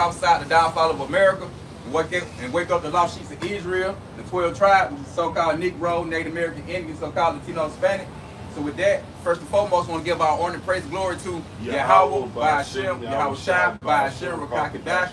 outside the downfall of America and wake up the lost sheets of Israel, the 12 tribes, so-called Negro, Native American Indian, so-called Latino, Hispanic. So with that, first and foremost, I want to give our honor and praise and glory to Yahweh, by Hashem, Yahweh Shai, by Hashem, Rakakadash.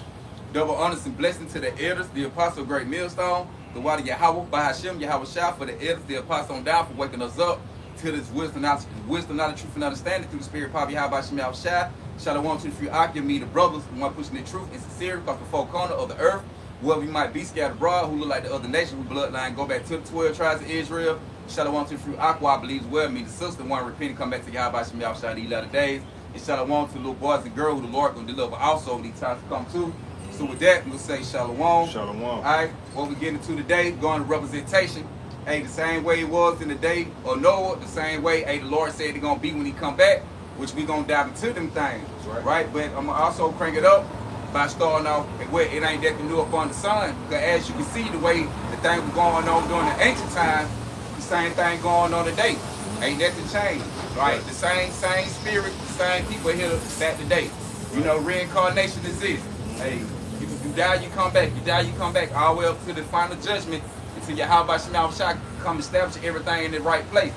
Double honors and blessings to the elders, the apostle of Great Millstone, the water Yahweh, by Hashem, Yahweh Shai, for the elders, the apostle on down, for waking us up to this wisdom, not the truth, and understanding through the spirit, Papa Yahweh, by Hashem, Yahweh Shai. Shalom to the few Akim, me, the brothers, the one pushing the truth and sincere across the four corners of the earth, wherever we might be scattered abroad, who look like the other nations, who bloodline go back to the 12 tribes of Israel. Shalom to the few Aqua, I believe well, me, the sister, one repent and come back to Yahweh, by Hashem, Yahweh Shai, these latter days. And shalom to the little boys and girls who the Lord going to deliver also in these times to come too. So with that, we'll say shalom. Shalom. All right, what we getting into today, going to representation. Hey, the same way it was in the day of Noah, the same way, hey, the Lord said it's going to be when he come back, which we going to dive into them things, right? But I'm going to also crank it up by starting off where it ain't that new up on the sun. Because as you can see, the way the thing was going on during the ancient times, the same thing going on today. Ain't nothing changed, right? The same spirit, the same people here back today. You know, reincarnation exists. Hey, you die, you come back. You die, you come back. All the way up to the final judgment until Yahweh Shema Shai come establish everything in the right place.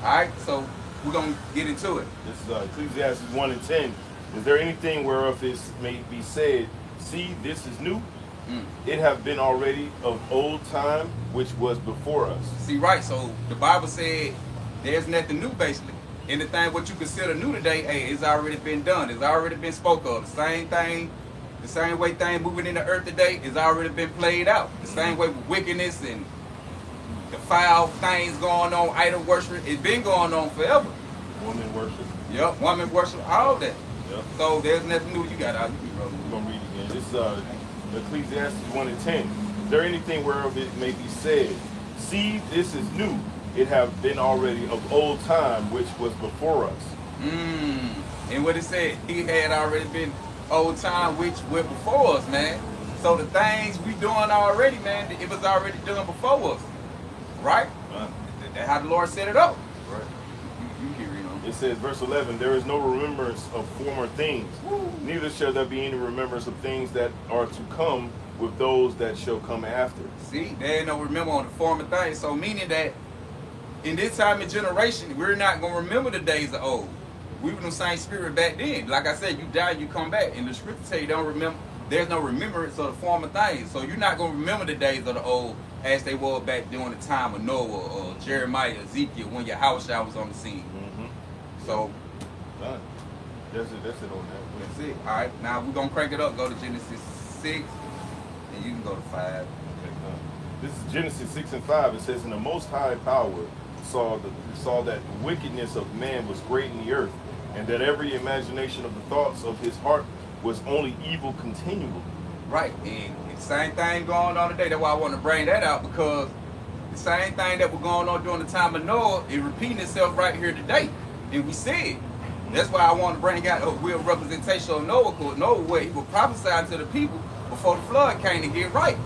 All right, so we're going to get into it. This is Ecclesiastes 1 and 10. Is there anything whereof it may be said, see, this is new? It have been already of old time, which was before us. See, right, so the Bible said there's nothing new, basically. Anything what you consider new today, hey, it's already been done. It's already been spoke of. The same thing, the same way things moving in the earth today is already been played out. The same way with wickedness and the foul things going on, idol worship, it's been going on forever. Woman worship. Yep, woman worship, all that. Yep. So there's nothing new you got out of you, brother. We're going to read again. This is Ecclesiastes 1 and 10. Is there anything whereof it may be said, see, this is new? It have been already of old time, which was before us. And what it said, he had already been old time, which went before us, man. So the things we doing already, man, it was already done before us. Right? That's how the Lord set it up. Right. You hear it, you know. It says, verse 11, there is no remembrance of former things, neither shall there be any remembrance of things that are to come with those that shall come after. See, there ain't no remember on the former things. So meaning that in this time and generation, we're not going to remember the days of old. We were the same spirit back then. Like I said, you die, you come back. And the scripture tell you don't remember. There's no remembrance of the former things. So you're not going to remember the days of the old as they were back during the time of Noah or Jeremiah, Ezekiel, when Yahweh was on the scene. So done. That's it on that. That's it. All right, now we're going to crank it up. Go to Genesis 6, and you can go to 5. Okay, done. This is Genesis 6 and 5. It says, and the Most High Power saw that the wickedness of man was great in the earth, and that every imagination of the thoughts of his heart was only evil continually. Right, and the same thing going on today. That's why I want to bring that out, because the same thing that was going on during the time of Noah is repeating itself right here today. And we see it. That's why I want to bring out a real representation of Noah, because Noah, where he was prophesying to the people before the flood came to get right.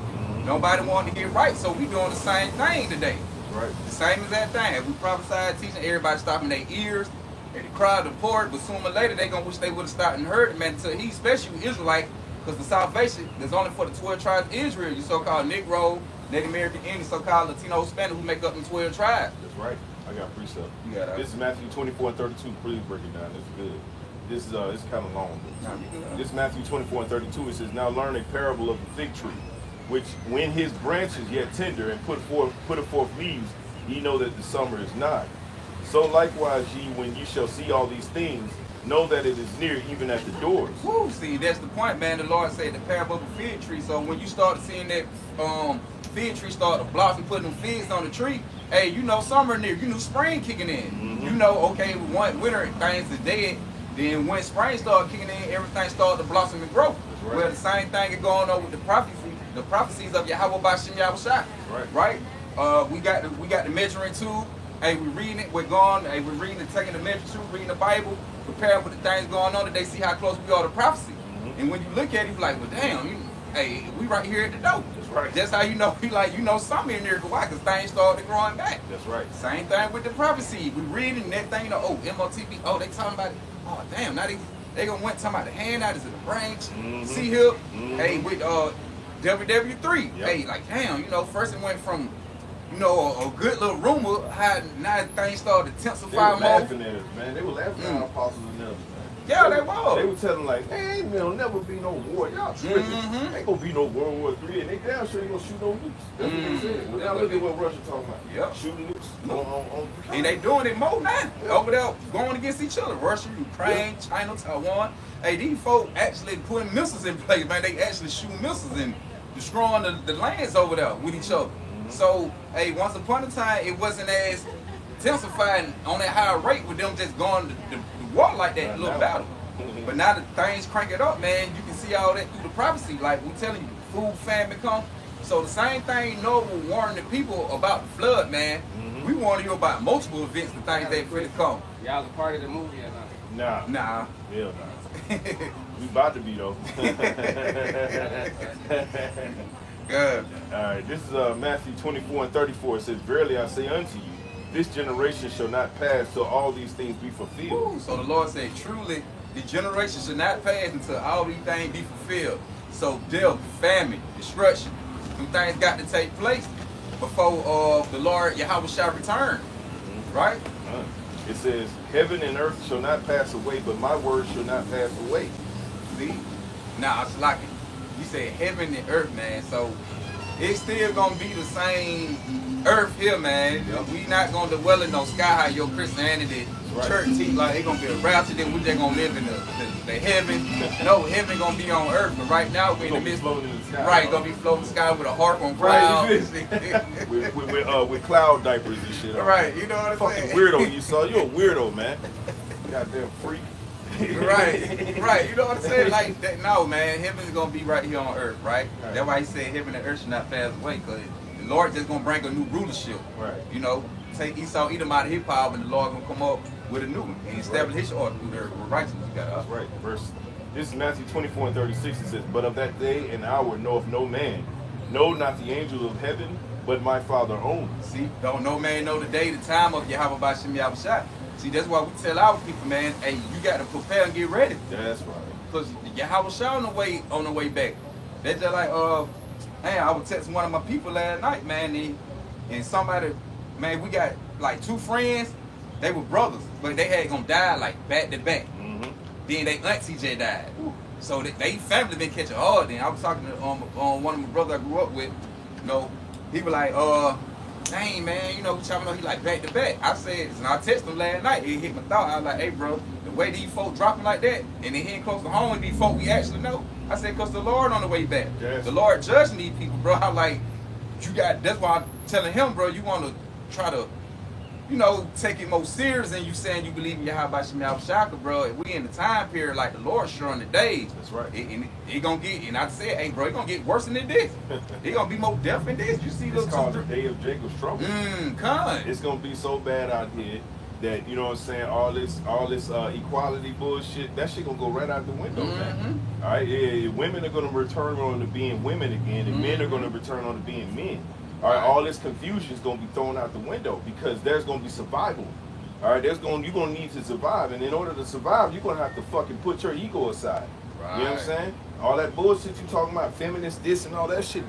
Nobody wanted to get right, so we doing the same thing today. Right. The same as that thing. We prophesied, teaching, everybody stopping their ears, and the crowd report, but sooner or later they gonna wish they would have stopped and heard it, man. So he, especially Israelite, because the salvation is only for the 12 tribes of Israel. You so-called Negro, Native American Indian, so-called Latino, Hispanic, who make up the 12 tribes. That's right. I got precept. You got this is Matthew 24 and 32. Please break it down. It's good. This is it's kind of long. This is Matthew 24 and 32. It says, now learn a parable of the fig tree, which when his branch is yet tender and putteth forth leaves, ye know that the summer is nigh. So likewise ye, when ye shall see all these things, know that it is near, even at the doors. Woo, see, that's the point, man. The Lord said the parable of the fig tree. So when you start seeing that fig tree start to blossom, putting them figs on the tree, hey, you know summer near. You know spring kicking in. You know, okay, one winter things is dead. Then when spring started kicking in, everything started to blossom and grow. Right. Well, the same thing is going on with the prophecies of Yahweh Bashem Yahweh Shai. Right. We got the measuring tool. Hey, we reading it. We're going. Hey, we're reading and taking the measuring tool, reading the Bible, preparing for the things going on. Today, see how close we are to prophecy. And when you look at it, you're like, well, damn, hey, we right here at the door. That's right. That's how you know. Something in there. Why? Because things started growing back. That's right. Same thing with the prophecy. We reading that thing. Oh, MOTB. Oh, they talking about it. Oh, damn. Now they gonna went talking about the hand out is in the branch. See here. Hey, with WWE3. Yep. Hey, like damn, you know, first it went from, you know, a good little rumor, how now things started to They intensify were more. laughing at us, man. They were laughing at our apostles and elders, man. Yeah, they was. They were telling like, hey, there'll never be no war. Y'all tripping. Ain't gonna be no World War III, and they damn sure ain't gonna shoot no nukes. That's what they said. Well, now look at what Russia talking about. Yep. Shooting nukes on And they doing it more now. Over there going against each other. Russia, Ukraine, China, Taiwan. Hey, these folk actually putting missiles in place, man. They actually shooting missiles and destroying the lands over there with each other. So, hey, once upon a time, it wasn't as intensified on that high rate with them just going to war like that, little battle. But now that things crank it up, man, you can see all that through the prophecy. Like we telling you, food famine come. So the same thing Noah was warning the people about the flood, man. We warning you about multiple events, the things that finna come. Y'all was a part of the movie or not? Nah. Nah. Hell nah. We about to be though. Good. Alright, this is Matthew 24 and 34. It says, verily I say unto you, this generation shall not pass till all these things be fulfilled. Ooh, so the Lord said, truly, the generation should not pass until all these things be fulfilled. So death, famine, destruction, some things got to take place before the Lord Yahweh shall return. Right? It says, heaven and earth shall not pass away, but my word shall not pass away. See? Now, it's like you said heaven and earth, man. So it's still gonna be the same earth here, man. We not gonna dwell in no sky high, your Christianity church teach like it's gonna be a rapture, then we just gonna live in the heaven. No, heaven gonna be on earth, but right now we in the midst floating in the sky. Right, gonna be floating in the sky with a harp on clouds. with cloud diapers and shit on. Right, you know what I'm Fucking saying? weirdo, you saw. You're a weirdo, man. Goddamn freak. right. You know what I'm saying? Like that. No, man. Heaven is gonna be right here on earth, right? That's why he said heaven and earth should not pass away, because the Lord just gonna bring a new rulership. Right. You know, take Esau, Edom out of his power, and the Lord gonna come up with a new one and establish his order through their righteousness. You got That's right. This is Matthew 24 and 36. It says, but of that day and hour knoweth no man, no, not the angel of heaven, but my Father only. See, don't no man know the day, the time of Yahweh B'Shem Yahushua. See, that's why we tell our people, man, hey, you got to prepare and get ready. That's right. Because Yahushua on the way back. That's just like, man, I was texting one of my people last night, man, and somebody, man, we got like two friends, they were brothers, but they had gonna die like back to back. Then they auntie just died. So they family been catching hard. Then I was talking to one of my brothers I grew up with, you know, he was like, dang, man, you know, he like back to back. I said, and I texted him last night, it hit my thought. I was like, hey, bro, the way these folk dropping like that, and they hitting close to home with these folk we actually know. I said, because the Lord on the way back. Yes. The Lord judging these people, bro. I'm like, that's why I'm telling him, bro, you want to try to, you know, take it more serious than you saying you believe in Yahweh Shem Yahushua, bro. If we in the time period like the Lord showing the days. That's right. It gonna get, and I said, hey, bro, it gonna get worse than this. It gonna be more death than this. You see, It's those called the day of Jacob's trouble. It's gonna be so bad out here that, you know what I'm saying, all this equality bullshit, that shit gonna go right out the window, man. All right, yeah, women are gonna return on to being women again, and men are gonna return on to being men. All right, all this confusion is gonna be thrown out the window because there's gonna be survival. All right, you're gonna need to survive, and in order to survive, you're gonna have to fucking put your ego aside. Right. You know what I'm saying? All that bullshit you talking about, feminist this and all that shit,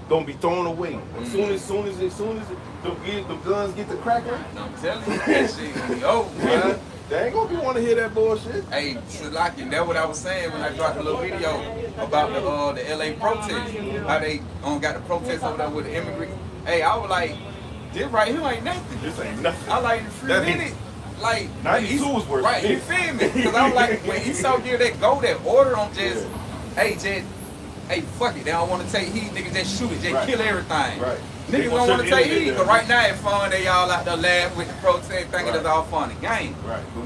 gonna be thrown away. As soon as the guns get to cracking, I'm telling you, that shit gonna be over, man. they ain't gonna be want to hear that bullshit. Hey, Shalaki, that's what I was saying when I dropped a little video about the LA protest. How they got the protest over there with the immigrants. Hey, I was like, this right here ain't nothing. This ain't nothing. I like the free minute. Like 92 was worse. Right, you feel me? Because I was like, when Esau give that order on just, hey, fuck it, they don't want to take heat, niggas just shoot it, just kill everything. Right. Niggas don't want to take heat, but right now it's fun, they all out there laughing with the protest, thinking it's all fun and game. Right. But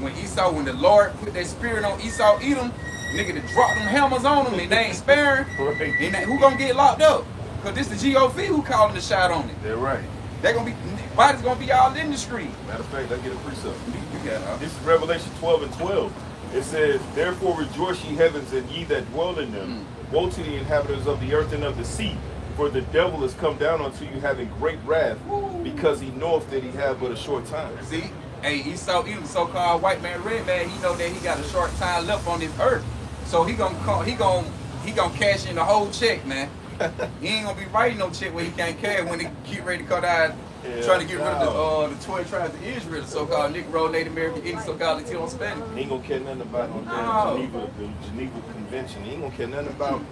when the Lord put that spirit on Esau, Edom, nigga to drop them hammers on them and they ain't sparing, and who gonna get locked up? Because this the GOV who calling the shot on it. They're right. They gonna be, bodies gonna be all in the street. Matter of fact, I get a precept. Yeah. This is Revelation 12 and 12. It says, therefore rejoice ye heavens and ye that dwell in them. Woe to the inhabitants of the earth and of the sea. For the devil is come down unto you having great wrath, because he knoweth that he have but a short time. See, hey, Esau, Edom, so-called white man, red man, he know that he got a short time left on this earth. So he gonna he gonna cash in the whole check, man. He ain't gonna be writing no check where he can't cash when they get ready to cut out. Trying to get rid of the 12 tribes of Israel, the so-called Negro, Native American, Indian, so-called Latino, Spanish. He ain't gonna care nothing about the Geneva Convention. He ain't gonna care nothing about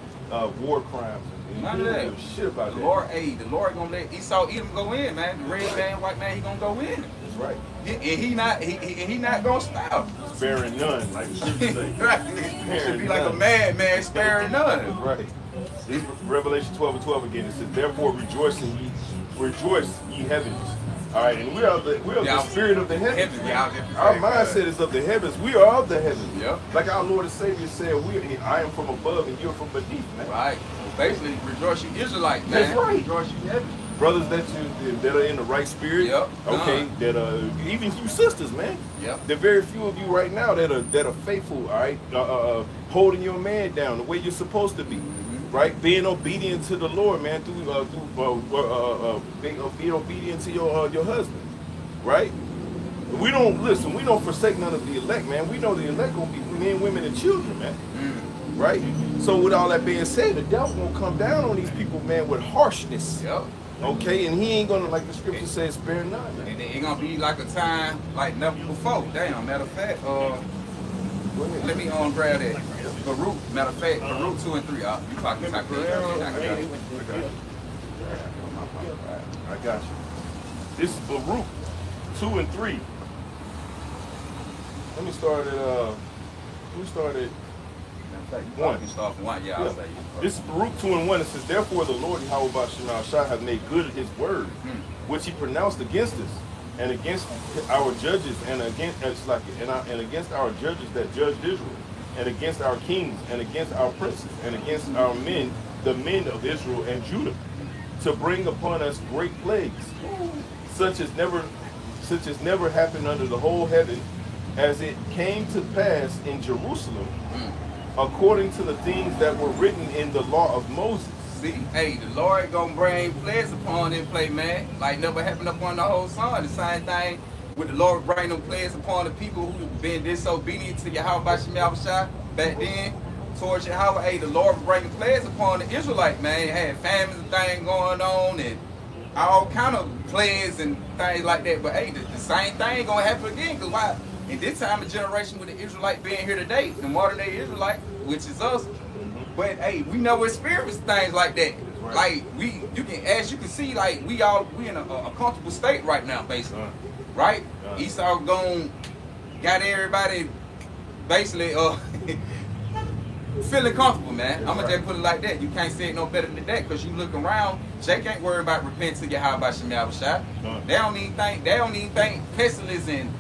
war crimes. None of that. Shit about the that. Lord, the Lord gonna let Esau Edom go in, man. The red man, white man, he gonna go in. That's right. And he not gonna stop. Sparing none, like the scripture say. Right. It should be like a madman sparing none. Right. Revelation 12:12 again. It says, "Therefore rejoice ye heavens." All right, and we are the spirit of the heavens. Our mindset is of the heavens. We are of the heavens. Yep. Like our Lord and Savior said, I am from above and you're from beneath, man. Right. Basically, rejoice you Israelite, man. That's right. Rejoice you heavens. Brothers that are in the right spirit. Yep. Okay. That even you sisters, man. Yep. There are very few of you right now that are faithful. All right. Holding your man down the way you're supposed to be. Right, being obedient to the Lord, man, being obedient to your husband, right? We don't forsake none of the elect, man. We know the elect gonna be men, women, and children, man. Right? So with all that being said, the devil gonna come down on these people, man, with harshness. Yep. Okay, and he ain't gonna, like the scripture says, spare none. Man. And it ain't gonna be like a time like never before. Damn, matter of fact, let me grab that. Baruch, matter of fact, Baruch 2 and 3. You talking type of I got you. This is Baruch 2 and 3. Let me start at 1. Start from 1. Yeah, I'll say. This is Baruch 2 and 1. It says, "Therefore the Lord Yahweh Shah hath made good his word, which he pronounced against us, and against our judges, and against our judges that judged Israel, and against our kings, and against our princes, and against our men, the men of Israel and Judah, to bring upon us great plagues, such as never happened under the whole heaven, as it came to pass in Jerusalem, according to the things that were written in the law of Moses." See, hey, the Lord gonna bring plagues upon them play, man. Like never happened upon the whole son. The same thing with the Lord bringing them plagues upon the people who been disobedient to Yahweh Shah back then towards Yahweh. Hey, the Lord bringing plagues upon the Israelite, man. Had famines and things going on and all kind of plagues and things like that. But hey, the same thing gonna happen again. Cause why? In this time of generation with the Israelite being here today, the modern day Israelite, which is us. But hey, we never experienced things like that. Right. Like you can see, like we in a comfortable state right now, basically. Right? Esau got everybody basically feeling comfortable, man. I'm gonna just put it like that. You can't say it no better than that, because you look around, Jake ain't worried about repenting to Yahweh Shah. They don't even think pestilence and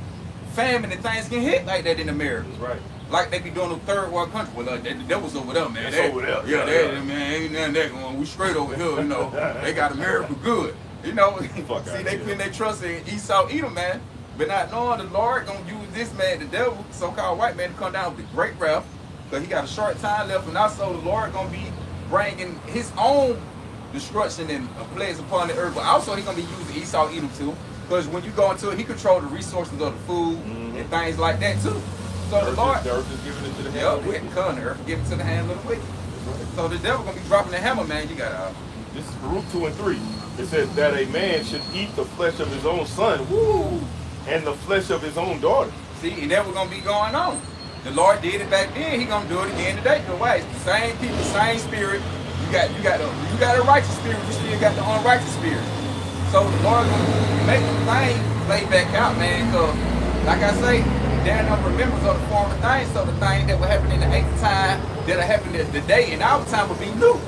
famine and things can hit like that in America. Right. Like they be doing the third world country. Well, that was over there, man. That's over there. Yeah, man, ain't nothing that going. We straight over here, you know. They got America good. You know, see, they putting their trust in Esau Edom, man. But not knowing the Lord gonna use this man, the devil, so-called white man, to come down with the great wrath, because he got a short time left, and also the Lord gonna be bringing his own destruction and plagues upon the earth. But also he's gonna be using Esau Edom too, because when you go into it, he control the resources of the food and things like that too. So the Lord, the earth is giving it to the hand of the wicked. The earth give it to the hand of the wicked. So the devil gonna be dropping the hammer, man. You got this is Baruch 2 and 3. It says that a man should eat the flesh of his own son, and the flesh of his own daughter. See, and that was gonna be going on. The Lord did it back then. He gonna do it again today. Because why? It's the same people, same spirit. You got a righteous spirit. You still got the unrighteous spirit. So the Lord gonna make the thing play back out, man. Because like I say, there are no remembrance of the former things. So the thing that will happen in the 8th time that'll happen today in our time will be new.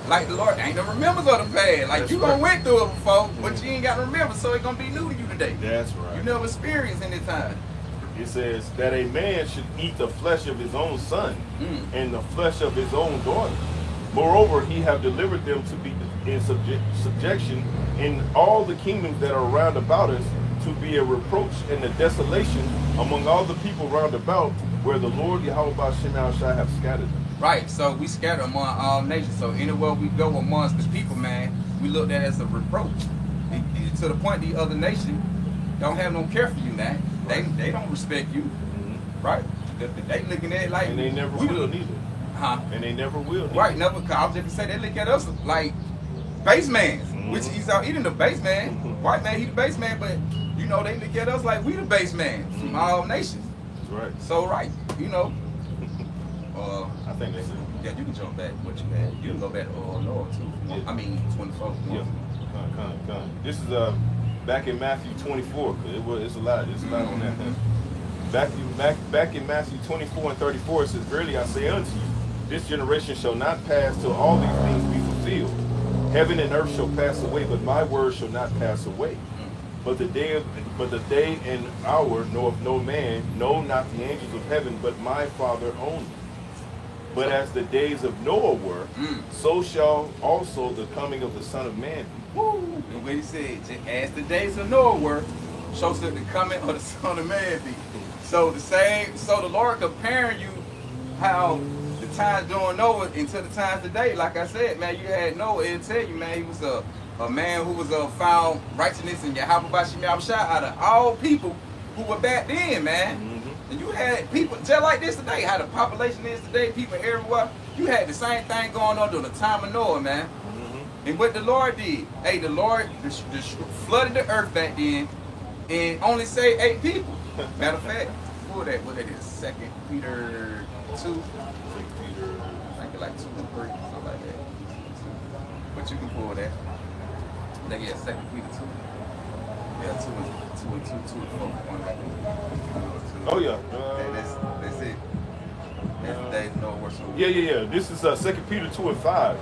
Like the Lord ain't no remembrance of the past. Like you gonna went through it before, but you ain't got to remember, so it's gonna be new to you today. That's right. You never experienced any time. It says that a man should eat the flesh of his own son and the flesh of his own daughter. Moreover, he have delivered them to be in subjection in all the kingdoms that are round about us, to be a reproach and a desolation among all the people round about, where the Lord Yahweh shall have scattered them. Right, so we scatter among all nations. So anywhere we go amongst the people, man, we look at it as a reproach. To the point the other nation don't have no care for you, man. They don't respect you. Right? They looking at it like, and they never will neither. and they never will. Right, never. Cause I was just gonna say, they look at us like base man, which he's out eating the base man. White man, he the base man, but you know they look at us like we the base man from all nations. That's right. So right, you know. I think that's it. Yeah, you can jump back what you had. You can go back to Noah too. Yeah. I mean 24. Yeah. Come. This is back in Matthew 24. It's a lot. It's a lot on that. Back in Matthew 24 and 34, it says, "Verily I say unto you, this generation shall not pass till all these things be fulfilled. Heaven and earth shall pass away, but my word shall not pass away. But the day and hour knoweth no man, no, not the angels of heaven, but my Father only. But as the days of Noah were, so shall also the coming of the Son of Man be." Woo! And what he said, as the days of Noah were, so shall the coming of the Son of Man be. So the Lord comparing you how the times during Noah into the times today. Like I said, man, you had Noah, it'll tell you, man, he was a man who was found righteousness in Yahweh Bashim Yahushua out of all people who were back then, man. And you had people just like this today, how the population is today, people everywhere. You had the same thing going on during the time of Noah, man. And what the Lord did, the Lord flooded the earth back then and only saved 8 people. Matter of fact, what that is, 2 Peter 2. 2 Peter, I think like 2 and 3, something like that. But you can pull that. I think 2 Peter 2. Yeah, 2 and 2 and 4. 1 right there. Oh yeah. That's it. That's the days no worse. Yeah. This is 2 Peter 2 and 5.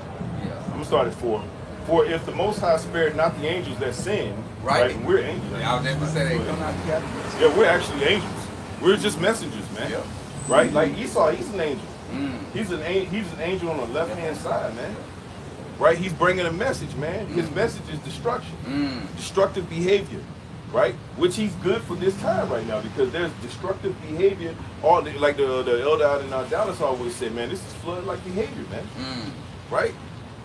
Yeah. I'm gonna start at 4. For if the Most High spared not the angels that sinned, right? And we're angels. Yeah, I was just gonna say they come out together. Yeah, we're actually angels. We're just messengers, man. Yeah. Right? Like Esau, he's an angel. He's an angel on the left hand side, man. Right? He's bringing a message, man. His message is destruction, destructive behavior, right? Which he's good for this time right now because there's destructive behavior. Like the elder out in Dallas always said, man, this is flood-like behavior, man. Right?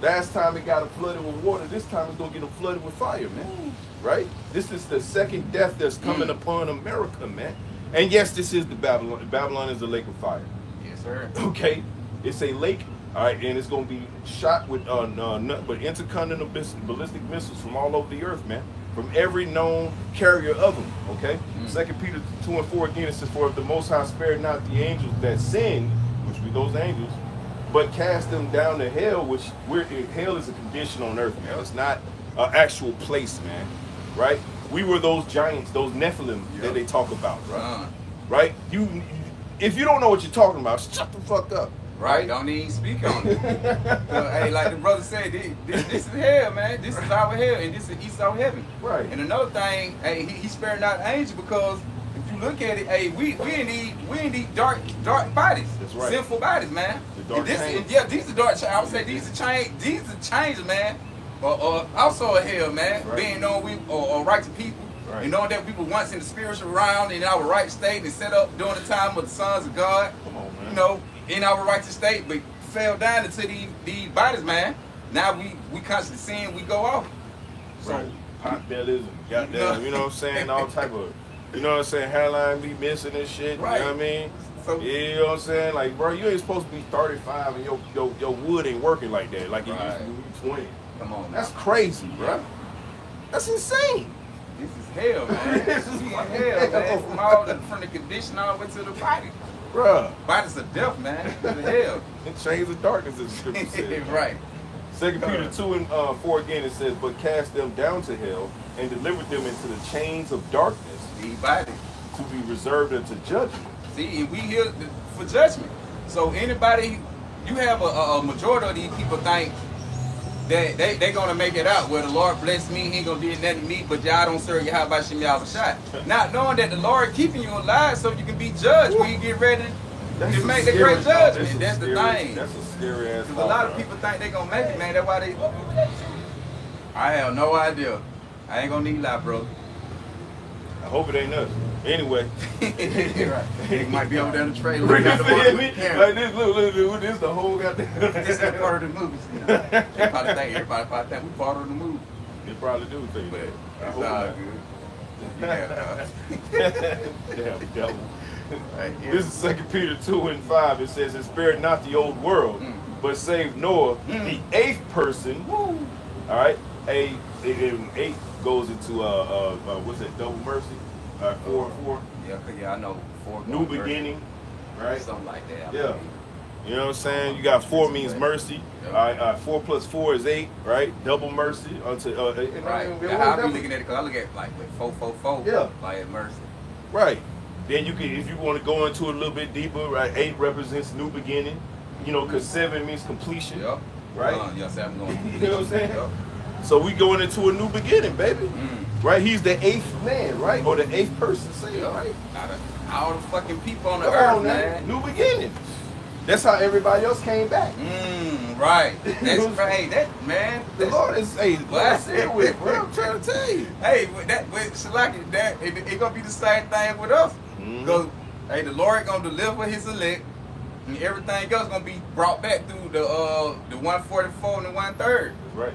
Last time it got flooded with water, this time it's gonna get flooded with fire, man. Right? This is the second death that's coming upon America, man. And yes, this is the Babylon. Babylon is a lake of fire. Yes, sir. Okay, it's a lake, all right, and it's gonna be shot with intercontinental ballistic missiles from all over the earth, man. From every known carrier of them. Okay. 2 Peter 2 and 4 again, it says, "For if the Most High spared not the angels that sinned," which be those angels, "but cast them down to hell," hell is a condition on earth, man. It's not an actual place, man. Right? We were those giants, those Nephilim that they talk about, right? Right? If you don't know what you're talking about, shut the fuck up. Right? Don't even speak on it. Hey, like the brother said, this is hell, man. This is our hell, and this is Esau heaven. Right. And another thing, hey, he spared not the angel because if you look at it, hey, we need dark bodies. That's right. Sinful bodies, man. The dark chains. These are dark. I would say these are changes, man. Also a hell, man. Right. Being known we are righteous people. Right. And knowing that we were once in the spiritual realm in our right state and set up during the time of the sons of God. Come on, man. You know, in our righteous state, but fell down into these bodies, man. Now we constantly sin, we go off. So right. Pot bellies and goddamn, you know what I'm saying? All type of, you know what I'm saying? Hairline be missing and shit. Right. You know what I mean? So, you know what I'm saying? Like, bro, you ain't supposed to be 35 and your wood ain't working like that. Like it used to be 20. Come on, man. That's crazy, bro. That's insane. This is hell, man. This is hell, man. From the condition all the way to the body. Bruh. Bodies of death, man. This is hell. And chains of darkness, as the scripture says. Right. 2 Peter 2 and 4 again, it says, "But cast them down to hell and deliver them into the chains of darkness, These bodies to be reserved unto judgment." See, and we here for judgment. So anybody, you have a majority of these people think that they gonna make it out. Well, the Lord bless me, he ain't gonna do nothing to me, but y'all don't serve Yahweh Shem Yahushua. Not knowing that the Lord keeping you alive so you can be judged when you get ready to make the great judgment. That's the thing. That's a scary ass thought. A lot of people think they gonna make it, man. That's why they. I have no idea. I ain't gonna need lie, bro. I hope it ain't us. Anyway. Right. It might be over there in the trailer. Like this, look, this the whole goddamn. This is part of the movie. You know? Everybody probably think we part of the movie. They probably do think that. But it's all good. Yeah, Damn devil. Right, yeah. This is 2 Peter 2:5. It says, and spared not the old world, but saved Noah, the eighth person. Woo. All right, and 8 goes into what's that? Double mercy. 4. Yeah, I know. 4 New beginning, right? Something like that. Yeah. You know what I'm saying? You got 4 means mercy. Yep. All right, 4 plus 4 is 8, right? Double mercy. Right. That's how I be looking at it, because I look at like 4. Yeah. Like mercy. Right. Then you can, if you want to go into it a little bit deeper, right? 8 represents new beginning. You know, because 7 means completion. Yep. Right? Yes, 7 going. You know what I'm saying? Yep. So we going into a new beginning, baby. Right? He's the 8th man, right? Or the 8th person saved, right? All the fucking people on the Come earth, on, man. New beginning. That's how everybody else came back. Right. That's right. That man. The Lord is blessed with, bro. I'm trying to tell you. Hey, with Shalaki, that it gonna be the same thing with us. Because hey, the Lord gonna deliver His elect, and everything else gonna be brought back through the 144 and the 1/3. That's right.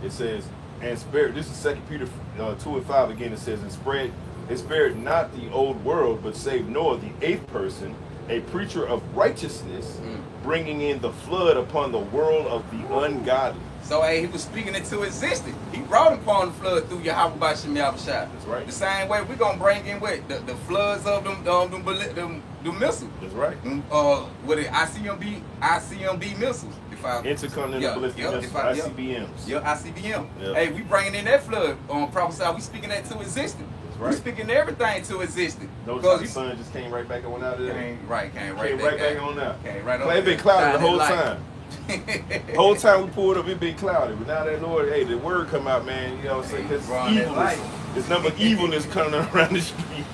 It says, and spared. This is 2 Peter 2:5 again. It says, and spared not the old world, but saved Noah, the 8th person, a preacher of righteousness, bringing in the flood upon the world of the ungodly. So hey, He was speaking into existence. He brought upon the flood through Yahweh Bashim Yahushua. That's right. The same way we're gonna bring in what the floods of them missiles. That's right. With the ICMB missiles. Intercontinental ballistic missiles, ICBMs. Yeah, ICBM. Yeah. Hey, we bringing in that flood on prophesy. We speaking that to existence. That's right. We speaking everything to existence. Notice how the sun just came right back on out of there. Came right Came right back on out. Came right It been cloudy the whole time. The whole time we pulled up, it been cloudy. But now that Lord, hey, the word come out, man. You know what I'm saying? Because evilness, there's number evilness coming around the street.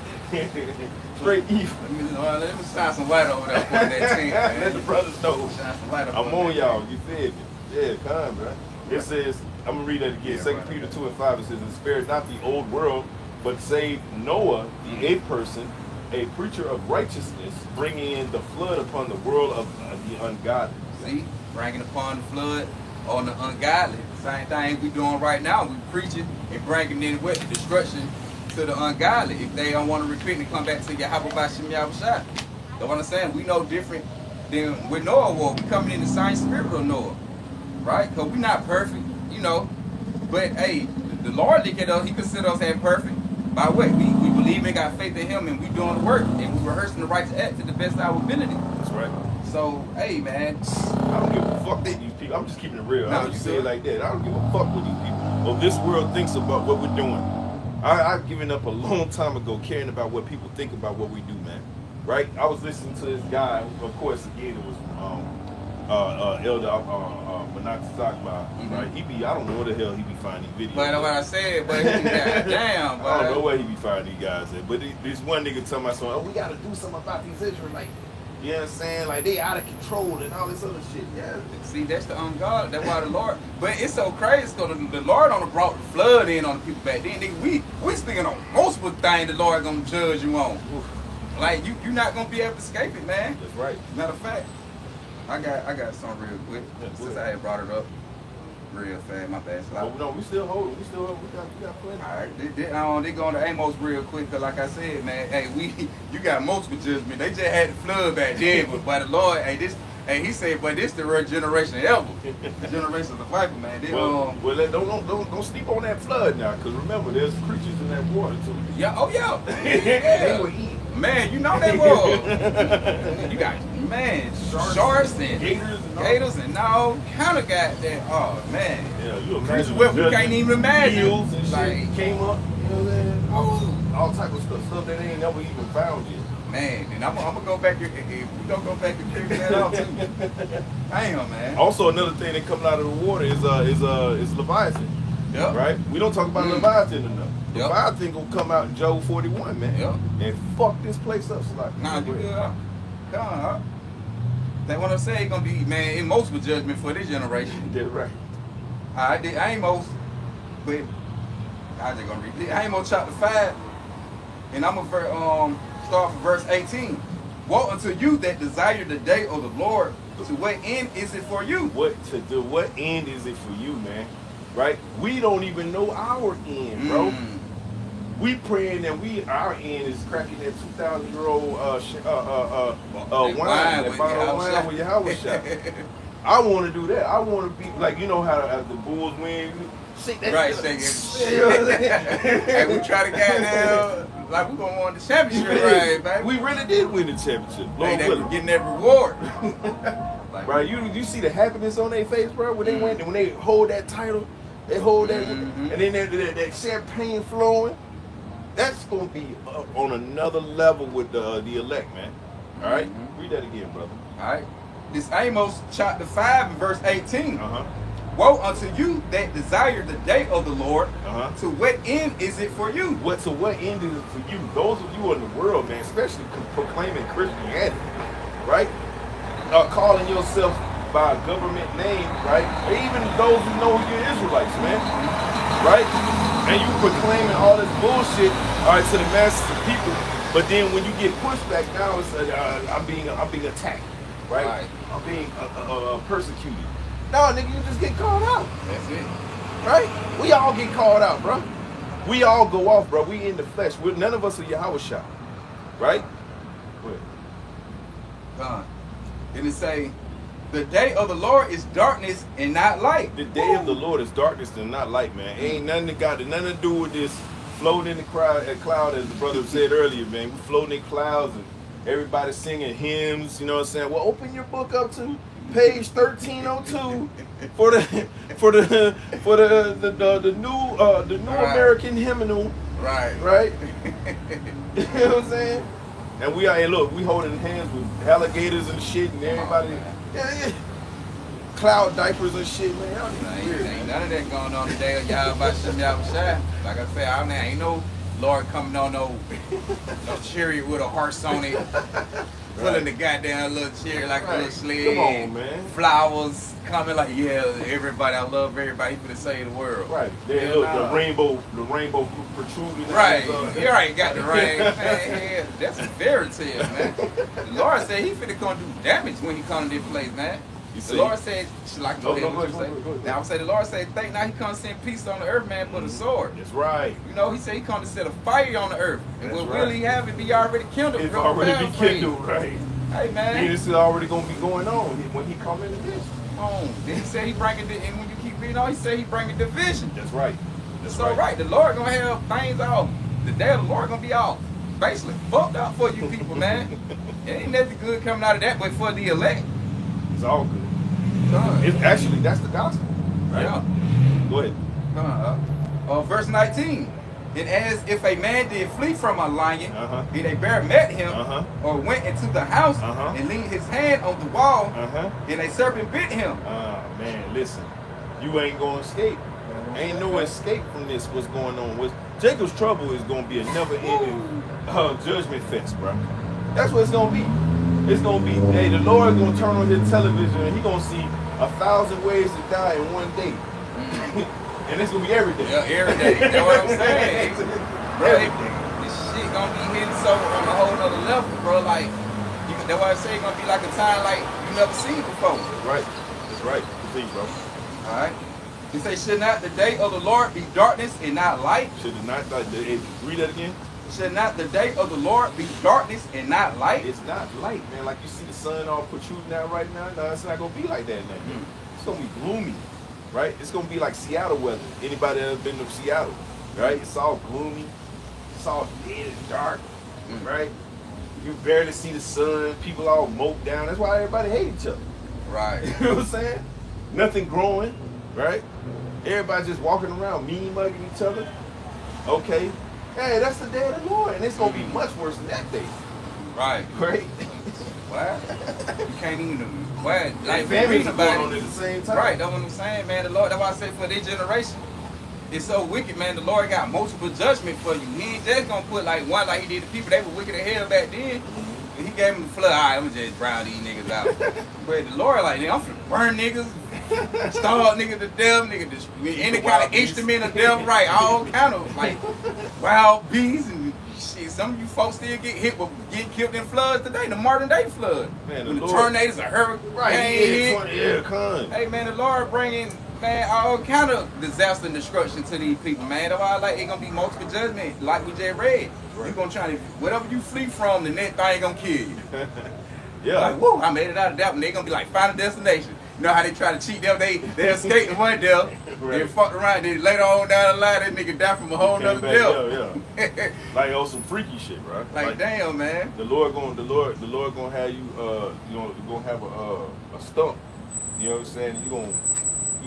Straight evil. Let me shine some light over there for that team, man. Let the brothers know. Shine some light I'm on y'all. You feel me? Yeah, come, bro. It says, I'm gonna read that again. 2 Peter 2:5. It says, and spared not the old world, but saved Noah, the 8th person, a preacher of righteousness, bringing in the flood upon the world of the ungodly. See, bringing upon the flood on the ungodly. Same thing we doing right now. We preaching and bringing in what destruction to the ungodly if they don't want to repent and come back to Yahweh Bashim Yahushua. That's what I'm saying. We know different than with Noah was. We coming in the same spirit of Noah, right? Because we not perfect, you know. But hey, the Lord look at us. He consider us as perfect. By what? We believe and got faith in Him, and we doing the work, and we rehearsing the righteous act to the best of our ability. That's right. So, hey, man. I don't give a fuck with these people. I'm just keeping it real. No, I just say it like that. I don't give a fuck what these people or this world thinks about what we're doing. I've given up a long time ago caring about what people think about what we do, man. Right? I was listening to this guy. Of course, again, it was Elder Manat Sakba. Right? I don't know where the hell he be finding videos. But what I said, but damn, but I don't know where he be finding these guys at. But this one nigga tell my son, oh, we got to do something about these Israelites. You know what I'm saying? Like, they out of control and all this other shit. Yeah. See, that's the ungodly. That's why the Lord. But it's so crazy because the Lord only brought the flood in on the people back then. Nigga, we speaking on multiple things the Lord gonna judge you on. Like, you're not gonna be able to escape it, man. That's right. Matter of fact, I got something real quick. Since I had brought it up real fast, my bad. But no, we still holding. We got plenty. All right, they going to Amos real quick, because like I said, man, hey, you got multiple judgment. They just had the flood back then, but by the Lord, he said, but this the real generation ever. The generation of the Bible, man. They, don't sleep on that flood now, because remember, there's creatures in that water too. Yeah, oh yeah. They were eating. Man, you know they was. You got, man, sharks and gators and all kind of goddamn, oh man. Yeah, you Creatures imagine. we can't even imagine. Eels and like, shit came up, you know what I'm saying? All type of stuff that they ain't never even found yet. Man, and I'm gonna go back, if we gonna go back and figure that out too. Damn, man. Also, another thing that comes out of the water is Leviathan. Yep. Right? We don't talk about Leviathan enough. Yep. Leviathan gonna come out in Job 41, man. Yep. And fuck this place up, so like. Nah, you good. Come on, huh? That's what I'm saying. Gonna be, man, in multiple judgment for this generation. That's right. I ain't most, but I just gonna read it. Amos chapter 5, and I'm gonna start from verse 18. Woe unto you that desire the day of the Lord. To what end is it for you? What end is it for you, man? Right? We don't even know our end, bro. We praying that our end is cracking that 2,000-year-old wine, that bottle of wine with your house shot. I want to do that. I want to be like, you know how the Bulls win. Shake that right, shake it. Hey, we try to get down like we gonna win the championship, right, baby? We really did win the championship. Hey, they were getting that reward. Like, bro, you see the happiness on their face, bro, when they win, when they hold that title, they hold that, and then that champagne flowing. That's gonna be on another level with the elect, man. All right, read that again, brother. All right, this Amos chapter 5 and verse 18. Uh-huh. Woe unto you that desire the day of the Lord. To what end is it for you? To what end is it for you? Those of you in the world, man, especially proclaiming Christianity, right? Calling yourself by a government name, right? Or even those who know you're Israelites, man, right? And you proclaiming all this bullshit, all right, to the masses of people. But then when you get pushed back now, it's I'm being attacked, right? I'm being persecuted. No, nigga, you just get called out. That's it. Right? We all get called out, bro. We all go off, bro. We in the flesh. None of us are Yahweh shot. Right? And it say, the day of the Lord is darkness and not light. The day of the Lord is darkness and not light, man. Ain't nothing nothing to do with this floating in the cloud, as the brother said earlier, man. We floating in clouds and everybody singing hymns, you know what I'm saying? Well, open your book up to page 1302 for the new American hymnal. Right. You know what I'm saying? And we holding hands with alligators and shit, and everybody, cloud diapers and shit, man. Ain't none of that going on today. Y'all about Shem Yahushua. Like I said, ain't no Lord coming on no chariot with a horse on it. Pulling the goddamn little chariot like a little sled. Come on, man. Flowers coming like, everybody, I love everybody for to save the world. Right. There, look, the rainbow protruding. Right. You already got the rain. Man, that's a fairy tale, man. The Lord said he finna come do damage when he come to this place, man. The Lord said, like now I'm saying the Lord said, think now he comes to send peace on the earth, man, with a sword. That's right. You know, he said he comes to set a fire on the earth. And what will he have it be already kindled? It's already be kindled, right. Hey, man. This is already going to be going on when he come into this. Then he said he bringing, and when you keep reading on, he said he bringing division. That's right. That's so right. The Lord going to have things all, the day of the Lord going to be all basically fucked up for you people, man. It ain't nothing good coming out of that, but for the elect. It's all good. It's actually, that's the gospel. Right? Yeah. Go ahead. Verse 19. And as if a man did flee from a lion, and a bear met him, or went into the house and leaned his hand on the wall, and a serpent bit him. Man, listen, you ain't going to escape. Ain't no escape from this. What's going on? Jacob's trouble is going to be a never-ending judgment fest, bro. That's what it's going to be. It's going to be, hey, the Lord going to turn on his television and he going to see 1,000 ways to die in one day. And it's going to be every day. Yeah, every day. You know what I'm saying? Bro, this shit going to be hitting so on a whole nother level, bro. Like, that's why I say it's going to be like a time like you never seen before. Right. That's right. Continue, bro. All right. He say, should not the day of the Lord be darkness and not light? Should it not, read that again? Should not the day of the Lord be darkness and not light? It's not light, man. Like you see the sun all protruding out right now. No, it's not going to be like that, man. It's going to be gloomy, right? It's going to be like Seattle weather. Anybody ever been to Seattle, right? It's all gloomy. It's all dead and dark, right? You barely see the sun. People all moped down. That's why everybody hate each other. Right. You know what I'm saying? Nothing growing, right? Everybody just walking around mean mugging each other. Okay. Hey, that's the day of the Lord, and it's gonna be much worse than that day. Right. Right? What? You can't even what? Like families going on at the same time. Right, that's what I'm saying, man. The Lord, that's why I say for this generation, it's so wicked, man. The Lord got multiple judgment for you. He ain't just gonna put like one like he did the people. They were wicked as hell back then. He gave them the flood. All right, I'm just drown these niggas out. But the Lord like, I'm finna burn niggas, starve niggas to death, nigga, any kind of instrument of death, right? All kind of like wild beasts and shit. Some of you folks still get hit with getting killed in floods today, the modern day flood. Man, when the tornadoes, a hurricane, right? Hey man, the Lord bringing man, all kind of disaster and destruction to these people, man. That's why like it's gonna be multiple judgment, like we just read. Right. You gonna try to whatever you flee from, the next thing gonna kill you. Yeah. Like, whoa, I made it out of that one. They gonna be like final destination. You know how they try to cheat them? They escaped the one death. Right. They fucked around. Then later on down the line, that nigga died from a whole nother death. Yeah. Like on some freaky shit, right? Like damn, man. The Lord gonna have you you're gonna have a stump. You know what I'm saying? You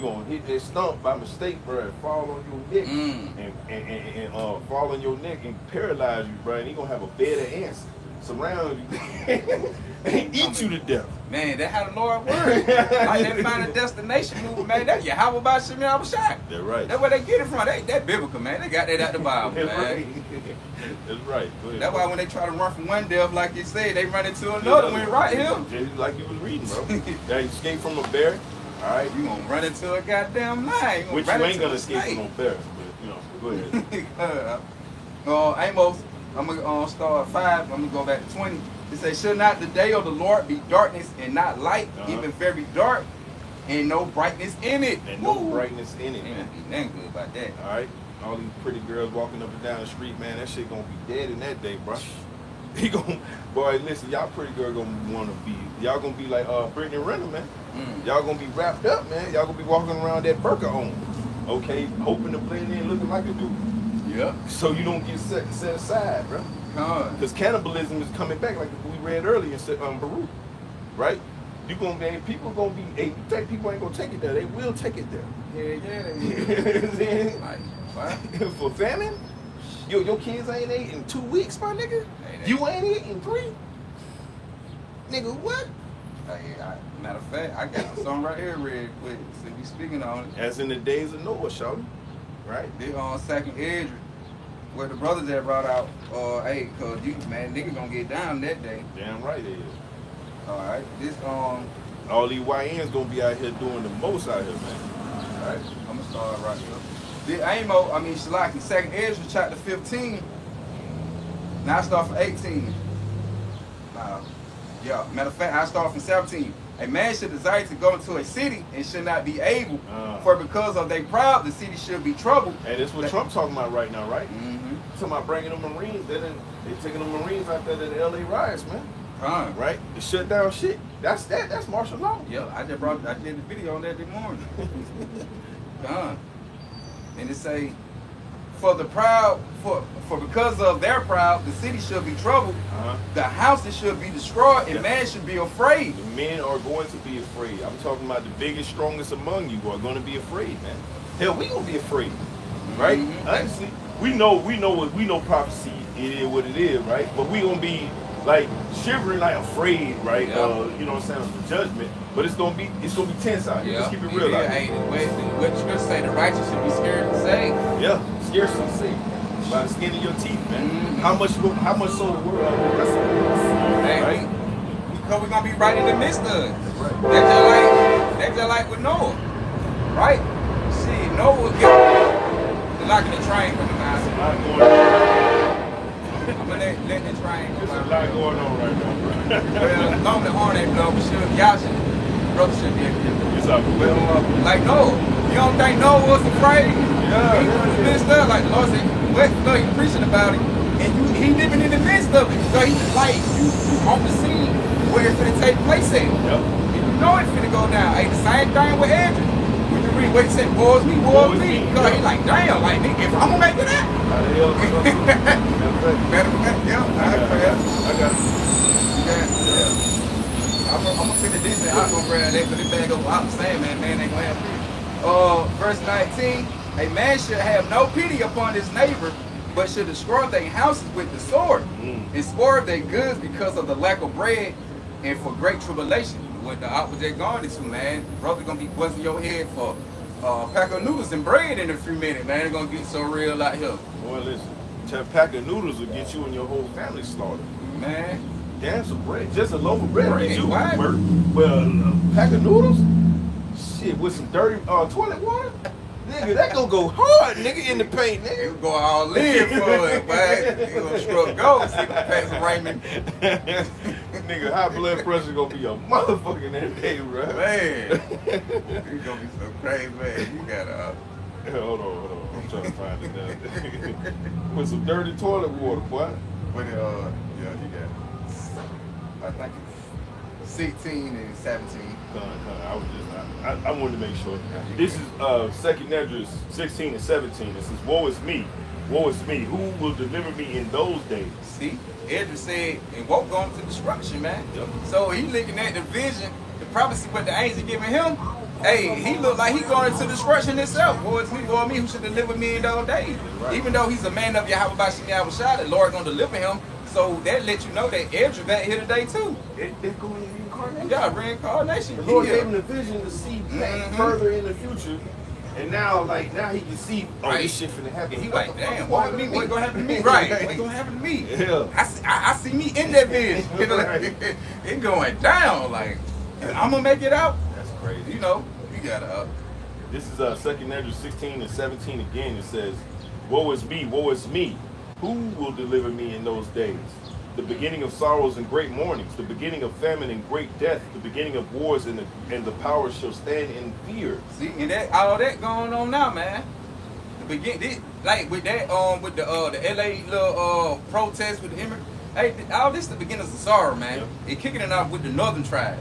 gonna hit that stump by mistake, bro, and fall on your neck and fall on your neck and paralyze you, bro. And he gonna have a bed of ants surround you and eat you to death. Man, that's how the Lord works. Like that final destination movie, man. That Yahweh by Shimmy Abishai. That's right. That's where they get it from. That biblical, man. They got that out the Bible, man. That's right. Go ahead, That's bro. why when they try to run from one death, like you said, they run into another one right here. Just like you was reading, bro. That escape from a bear. All right. You gonna run into a goddamn lion. Which you ain't gonna escape from no bear. But, go ahead. Amos, I'm gonna start at 5. I'm gonna go back to 20. It says, "Should not the day of the Lord be darkness and not light, even very dark, and no brightness in it?" And no brightness in it, Ain't man. gonna be nothing good about that. All right. All these pretty girls walking up and down the street, man. That shit gonna be dead in that day, bro. He gonna, boy, listen, y'all pretty girl y'all gonna be like Brittany Renner, man. Y'all gonna be wrapped up, man. Y'all gonna be walking around that burqa on, okay, hoping to blend in, looking like a dude. Yep. So you don't get set aside, bro. Because cannibalism is coming back, like we read earlier in Baruch, right? People gonna be. In fact, people ain't gonna take it there. They will take it there. Yeah, they will. Like, what? For famine, your kids ain't ate in 2 weeks, my nigga. You ain't ate in 3. Nigga, what? Matter of fact, I got the song right here real quick. So we speaking on it. As in the days of Noah, shawty. Right? They on second Edge, where the brothers that brought out, hey, cause you man, niggas gonna get down that day. Damn right it is. All right, this All these YNs gonna be out here doing the most out here, man. All right? I'm gonna start right here. The Amos, Shalaki, second Ezra chapter 15. Now I start from 18. Matter of fact, I start from 17. A man should desire to go into a city and should not be able, for because of their pride, the city should be troubled. And that's what Trump talking about right now, right? Mm-hmm. Talking about bringing the Marines. They taking the Marines out there to the LA riots, man. Right? The shut down shit. That's martial law. Yeah, I did the video on that this morning. And it say, for the proud, for because of their proud, the city should be troubled. The houses should be destroyed, and man should be afraid. The men are going to be afraid. I'm talking about the biggest, strongest among you are going to be afraid, man. Hell, we gonna be afraid, right? Honestly, we know prophecy. It is what it is, right? But we gonna be like shivering, like afraid, right? You know what I'm saying? Of the judgment. But it's gonna be tense out here. Let's keep it real out here. What the scripture say? The righteous should be scared to say. Yeah, scared to say. By the skin of your teeth, man. How much so the world will wrestle with us? Hey, right? Because we're gonna be right in the midst of it. Right. That's just like with Noah, right? See, Noah they're locking the train for the There's a man. lot going on. I'm gonna let the train go. There's a lot going on right now, bro. Well, long the horn ain't blow, y'all should, brother should be able to. It's up. Well, like Noah, you don't think Noah was afraid? Yeah, He was in the midst of it, like the Lord said, no, you preaching about it, and he living in the midst of it. So he's like, you on the scene where it's gonna take place at. Yep. You know it's gonna go down. Hey, the same thing with Andrew. When you read what he said, woe is me. Because he like, damn, like, if I'm gonna make it out. How the hell is it? Matter of fact, yeah, I got it. Yeah. I'm gonna finish this and I'm gonna grab that because this bag over. I'm saying, man ain't gonna have pity. Verse 19, a man should have no pity upon his neighbor, but should destroy their houses with the sword, and spoil their goods because of the lack of bread and for great tribulation. What the opposite going into, man. Brother gonna be buzzing your head for a pack of noodles and bread in a few minutes, man. It's gonna get so real out here. Boy, listen, a pack of noodles will get you and your whole family slaughtered. Man. Damn, some bread. Just a loaf of bread will get you Right. work. Well, a pack of noodles? Shit, with some dirty toilet water? Nigga, that gonna go hard, nigga, in the paint, nigga. You go all in for it, man. You gonna struck gold, see the Pax Raymond. nigga high blood pressure gonna be a motherfucking that day, bro. Man, it's gonna be so crazy, man. You gotta. Hold on. I'm trying to find it now. With some dirty toilet water, boy. But yeah, you got. I think it's 16 and 17. I wanted to make sure. This is 2nd Esdras 16 and 17. It says, woe is me, who will deliver me in those days? See, Esdras said, and won't go into destruction, man. Yep. So he looking at the vision, the prophecy, what the angel giving him. Hey, he look like he going into destruction himself. Woe is me, who should deliver me in those days. Right. Even though he's a man of Yahweh Bashim Yahweh Shai, the Lord gonna deliver him. So that lets you know that Esdras back here today too. It's going to reincarnation. Yeah, reincarnation. The Lord gave him the vision to see further in the future. And now he can see, this shit finna happen. He like, damn, what gonna happen to me? Right, what gonna happen to me? Yeah. I see me in that vision. It going down, like, I'm gonna make it out. That's crazy. You know, you gotta. This is 2nd Esdras 16 and 17 again. It says, woe is me, who will deliver me in those days? The beginning of sorrows and great mournings, the beginning of famine and great death, the beginning of wars and the powers shall stand in fear. See, and that all that going on now, man. Like with that, with the LA little protest with the immigrants. Hey, all this the beginnings of sorrow, man. Yep. It kicking it off with the northern tribe.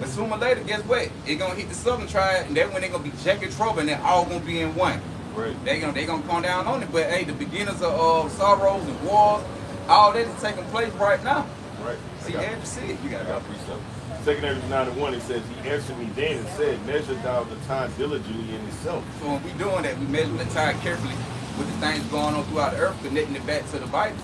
But sooner or later, guess what? It gonna hit the southern tribe, and then when they gonna be jacket trouble, and they're all gonna be in one. Right. They gonna come down on it. But hey, the beginnings of sorrows and wars, all that is taking place right now. Right. See, Esdras said, you got 2nd Esdras 9 and 1, it says, he answered me then and said, measure thou the time diligently in itself. So when we doing that, we measure the time carefully with the things going on throughout the earth, connecting it back to the Bible.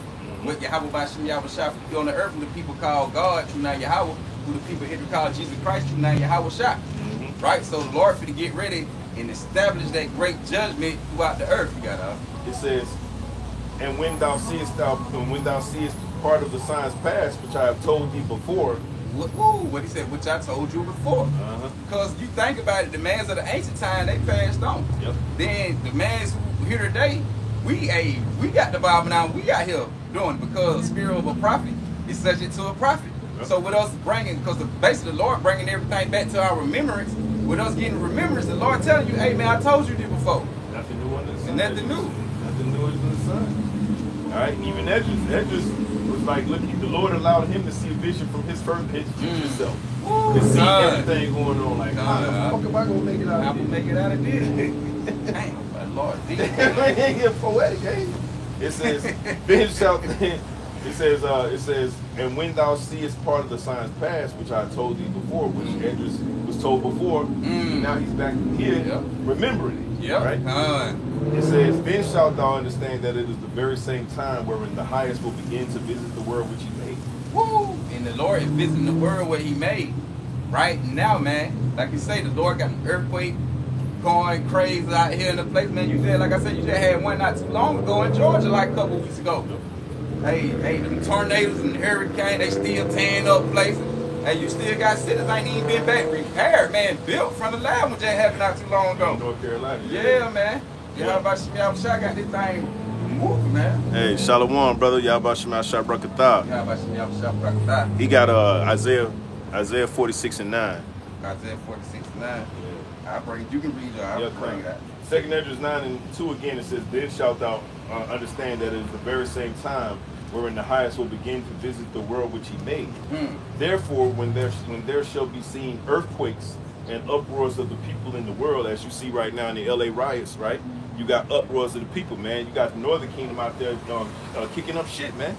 What Yahweh Bashim Yahweh Shai on the earth, who the people call God, true name Yahweh, who the people Israel call Jesus Christ, true name Yahweh Shai. Right? So the Lord for to get ready and establish that great judgment throughout the earth. You got It says, and when thou seest part of the signs past, which I have told thee before. What he said, which I told you before. Because you think about it, the mans of the ancient time, they passed on. Yep. Then the mans who here today, we got the Bible now, we out here doing it because the spirit of a prophet is subject to a prophet. Yep. So with us bringing, because basically the Lord bringing everything back to our remembrance, with us getting remembrance, the Lord telling you, hey man, I told you this before. Nothing new under the sun. Nothing new. Nothing new under the sun. All right, even Esdras was like, look, the Lord allowed him to see a vision from his future self. To see everything going on. Like, how the fuck am I gonna make it out of this? I'm gonna make it out of this. Damn, my Lord. Ain't poetic, ain't it? It says, it says, and when thou seest part of the signs past, which I told thee before, which Esdras was told before, now he's back here remembering it. Yep. Right? It says, then shalt thou understand that it is the very same time wherein the highest will begin to visit the world which he made. Woo! And the Lord is visiting the world where he made. Right now, man, like you say, the Lord got an earthquake going crazy out here in the place, man. You said, like I said, you just had one not too long ago in Georgia, like a couple weeks ago. Hey, them tornadoes and hurricanes, they still tearing up places. Hey, you still got cities ain't even been back repaired, man, built from the lab one just happened not too long ago. North Carolina. Yeah, man. Y'all about Shemel Shai got this thing moving, man. Hey, Shalom, brother. Y'all about Shemel Shai Brakatah. Y'all about Shemel Shai Brakatah. He got Isaiah 46 and 9. Isaiah 46 and 9. Yeah. You can read it. I'll bring it out. 2nd Esdras 9 and 2 again, it says, then shalt thou understand that it is the very same time wherein the highest will begin to visit the world which he made. Therefore, when there shall be seen earthquakes and uproars of the people in the world, as you see right now in the LA riots, right? You got uproars of the people, man. You got the Northern Kingdom out there kicking up shit, man.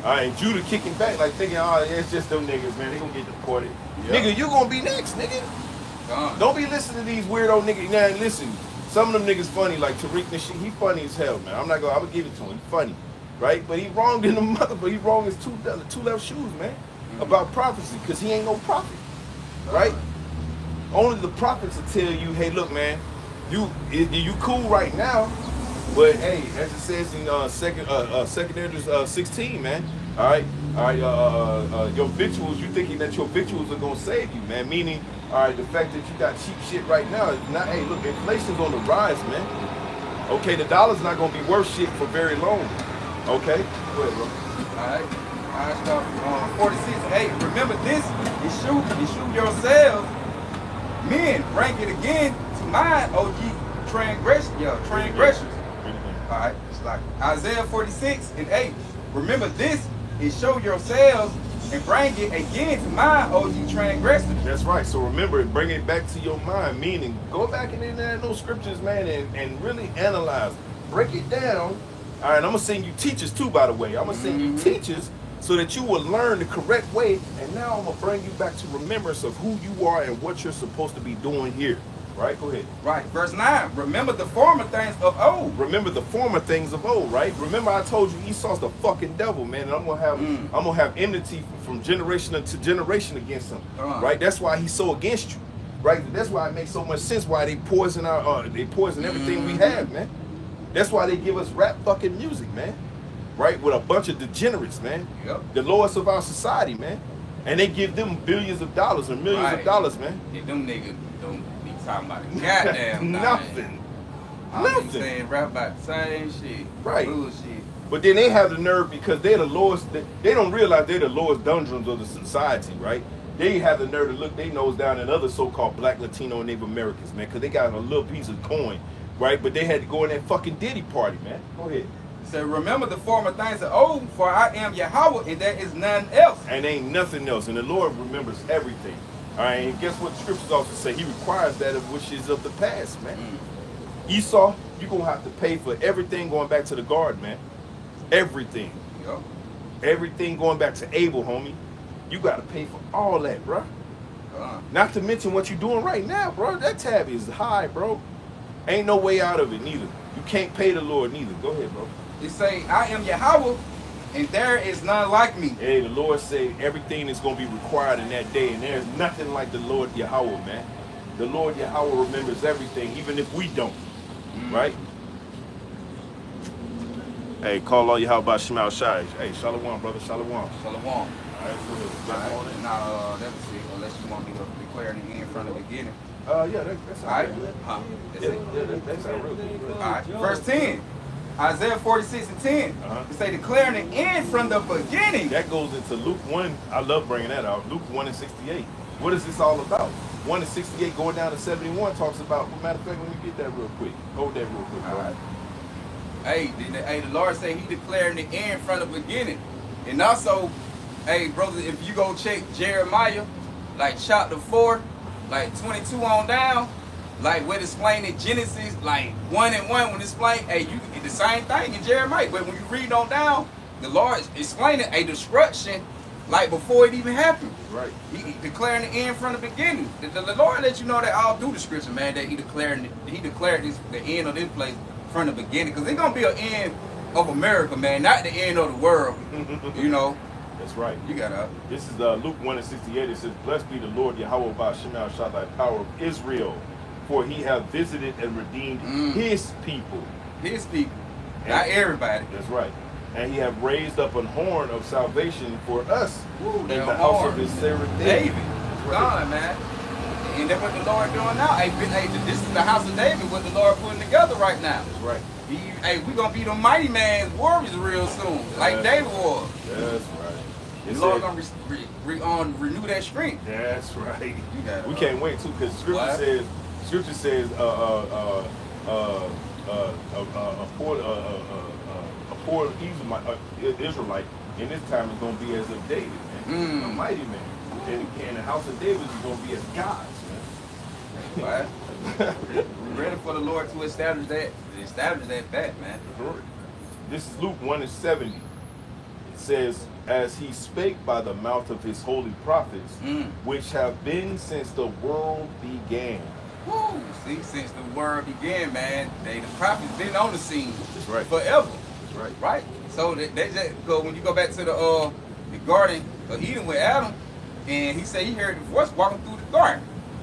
All right, and Judah kicking back, like thinking, oh, it's just them niggas, man. They gonna get deported. Yep. Nigga, you gonna be next, nigga. Don't be listening to these weirdo niggas. Now, listen, some of them niggas funny, like Tariq and shit. He funny as hell, man. I'm gonna give it to him. He funny, right? But he wronged in the mother, but he wrong his two left shoes, man, about prophecy, because he ain't no prophet, right? Only the prophets will tell you, hey, look, man, you cool right now, but hey, as it says in second Esdras 16, man. All right, your victuals, you thinking that your victuals are gonna save you, man? Meaning, all right, the fact that you got cheap shit right now is not. Hey, look, inflation's on the rise, man. Okay, the dollar's not gonna be worth shit for very long. Okay, go ahead, bro. All right. I start 46 and 8. Remember this, issue yourselves, men, bring it again to mind, O ye transgressors. Alright, it's like Isaiah 46 and 8. Remember this, and show yourselves and bring it again to mind, O ye transgressors. That's right. So remember, bring it back to your mind, meaning go back in there in those scriptures, man, and really analyze. Break it down. All right, I'm going to send you teachers too, by the way. I'm going to send you teachers so that you will learn the correct way. And now I'm going to bring you back to remembrance of who you are and what you're supposed to be doing here. Right? Go ahead. Right. Verse 9. Remember the former things of old. Remember the former things of old, right? Remember I told you Esau's the fucking devil, man, and I'm gonna have enmity from generation to generation against him. Right? That's why he's so against you. Right? That's why it makes so much sense why they poison everything we have, man. That's why they give us rap fucking music, man. Right? With a bunch of degenerates, man. Yep. The lowest of our society, man. And they give them billions of dollars and millions of dollars, man. Yeah, them niggas don't be talking about it. Goddamn nothing. I'm saying rap about the same shit. Right. Bullshit. But then they have the nerve because they're the lowest. They don't realize they're the lowest dungeons of the society, right? They have the nerve to look their nose down at other so-called Black, Latino, and Native Americans, man, because they got a little piece of coin, right? But they had to go in that fucking Diddy party, man. Go ahead. So remember the former things of old, for I am Yahweh, and there is none else. And ain't nothing else. And the Lord remembers everything. All right, and guess what the scriptures also say? He requires that of which is of the past, man. Esau, you're going to have to pay for everything going back to the garden, man. Everything. Yep. Everything going back to Abel, homie. You got to pay for all that, bro. Not to mention what you're doing right now, bro. That tab is high, bro. Ain't no way out of it, neither. You can't pay the Lord, neither. Go ahead, bro. It say, I am Yahweh, and there is none like me. Hey, the Lord say everything is going to be required in that day, and there's nothing like the Lord Yahweh, man. The Lord Yahweh remembers everything, even if we don't, right? Hey, call all Yahweh by Shemal Shai. Hey, Shalom, brother, Shalom. Shalom. All right, good. Now, that's it, unless you want me to declare the end from the beginning. Yeah, that's all right. Huh? That's Yeah, it. that's all real good. All right. Verse 10. Isaiah 46 and 10. It say declaring the end from the beginning. That goes into Luke 1. I love bringing that out. Luke 1 and 68. What is this all about? 1 and 68 going down to 71 talks about, matter of fact, let me get that real quick. Hold that real quick, bro. All right. Hey, the Lord say he declaring the end from the beginning. And also, hey, brother, if you go check Jeremiah, like chapter 4, like 22 on down, like where it explaining Genesis, like 1 and 1 when it's explained, hey, you get the same thing in Jeremiah. But when you read on down, the Lord is explaining a destruction like before it even happened. Right. He declaring the end from the beginning. The Lord let you know that all through the scripture, man, that he declared this the end of this place from the beginning. Because it's gonna be an end of America, man, not the end of the world. You know. That's right. You got This is Luke 1 and 68. It says, "Blessed be the Lord Yahweh by Shemal Shah, thy power of Israel, for he hath visited and redeemed his people." His people, not everybody. That's right. "And he hath raised up an horn of salvation for us in that the house horn. of his servant David. Right. God, man. And that's what the Lord doing now. Hey, this is the house of David, what the Lord putting together right now. That's right. Hey, we gonna be the mighty man's warriors real soon, like David was. That's right. The Lord gonna renew that strength. That's right. You got it, We can't wait too, because Scripture says a poor Israelite in this time is going to be as of David, man. A mighty man. And the house of David is going to be as God's, man. Right. We're ready for the Lord to establish that back, man. This is Luke 1 and 70. It says, "As he spake by the mouth of his holy prophets, which have been since the world began." Woo! See, since the world began, man, the prophets been on the scene. That's right. Forever. That's right. Right? So they just go, when you go back to the garden of Eden with Adam, and he said he heard the voice walking through the garden.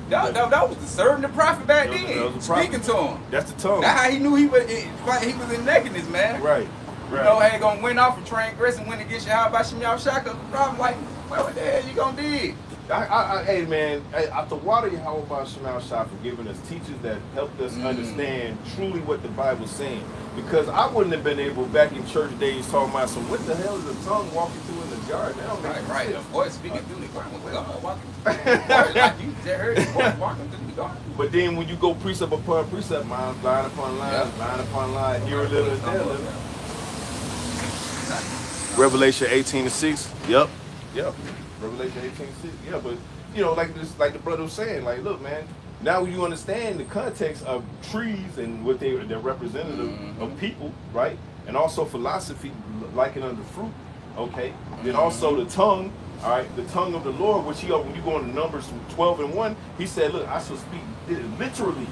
That was the servant the prophet back then, speaking to him. That's the tongue. That's how he knew he was in nakedness, man. Right. You know, had gonna win off and transgress and went against Yahweh by Shemal Shaka. The problem, like, what the hell you gonna do? Hey man, I the water Yahweh Shema Shah for giving us teachers that helped us understand truly what the Bible's saying. Because I wouldn't have been able back in church days talking about some what the hell is a tongue walking through in the jar? That don't make right. sense. A voice speaking through the garden. God walking. Like you just heard his voice walking through the garden. But then when you go precept upon precept, line upon line, line upon line, here a little and there a little. Revelation 18:6. Yep. Revelation 18:6. Yeah, but you know, like the brother was saying, like, look, man, now you understand the context of trees and what they're representative of people, right? And also philosophy, likened unto fruit, okay? Then also the tongue, all right, the tongue of the Lord, which when you go into Numbers 12:1, he said, look, I shall speak literally,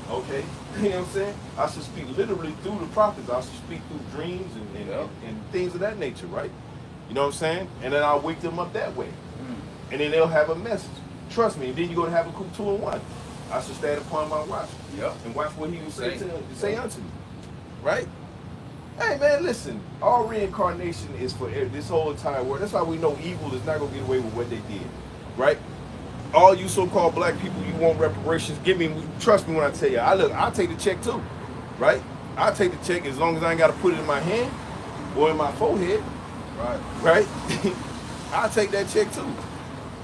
okay? You know what I'm saying? I should speak literally through the prophets. I should speak through dreams and things of that nature, right? You know what I'm saying? And then I'll wake them up that way. And then they'll have a message. Trust me. And then you go to Habakkuk 2:1. I should stand upon my watch. And watch what he will say unto me. Right? Hey, man, listen. All reincarnation is for this whole entire world. That's how we know evil is not going to get away with what they did. Right? All you so-called black people, you want reparations. Trust me when I tell you. I'll take the check too. Right? I'll take the check as long as I ain't got to put it in my hand or in my forehead. Right? I'll take that check too.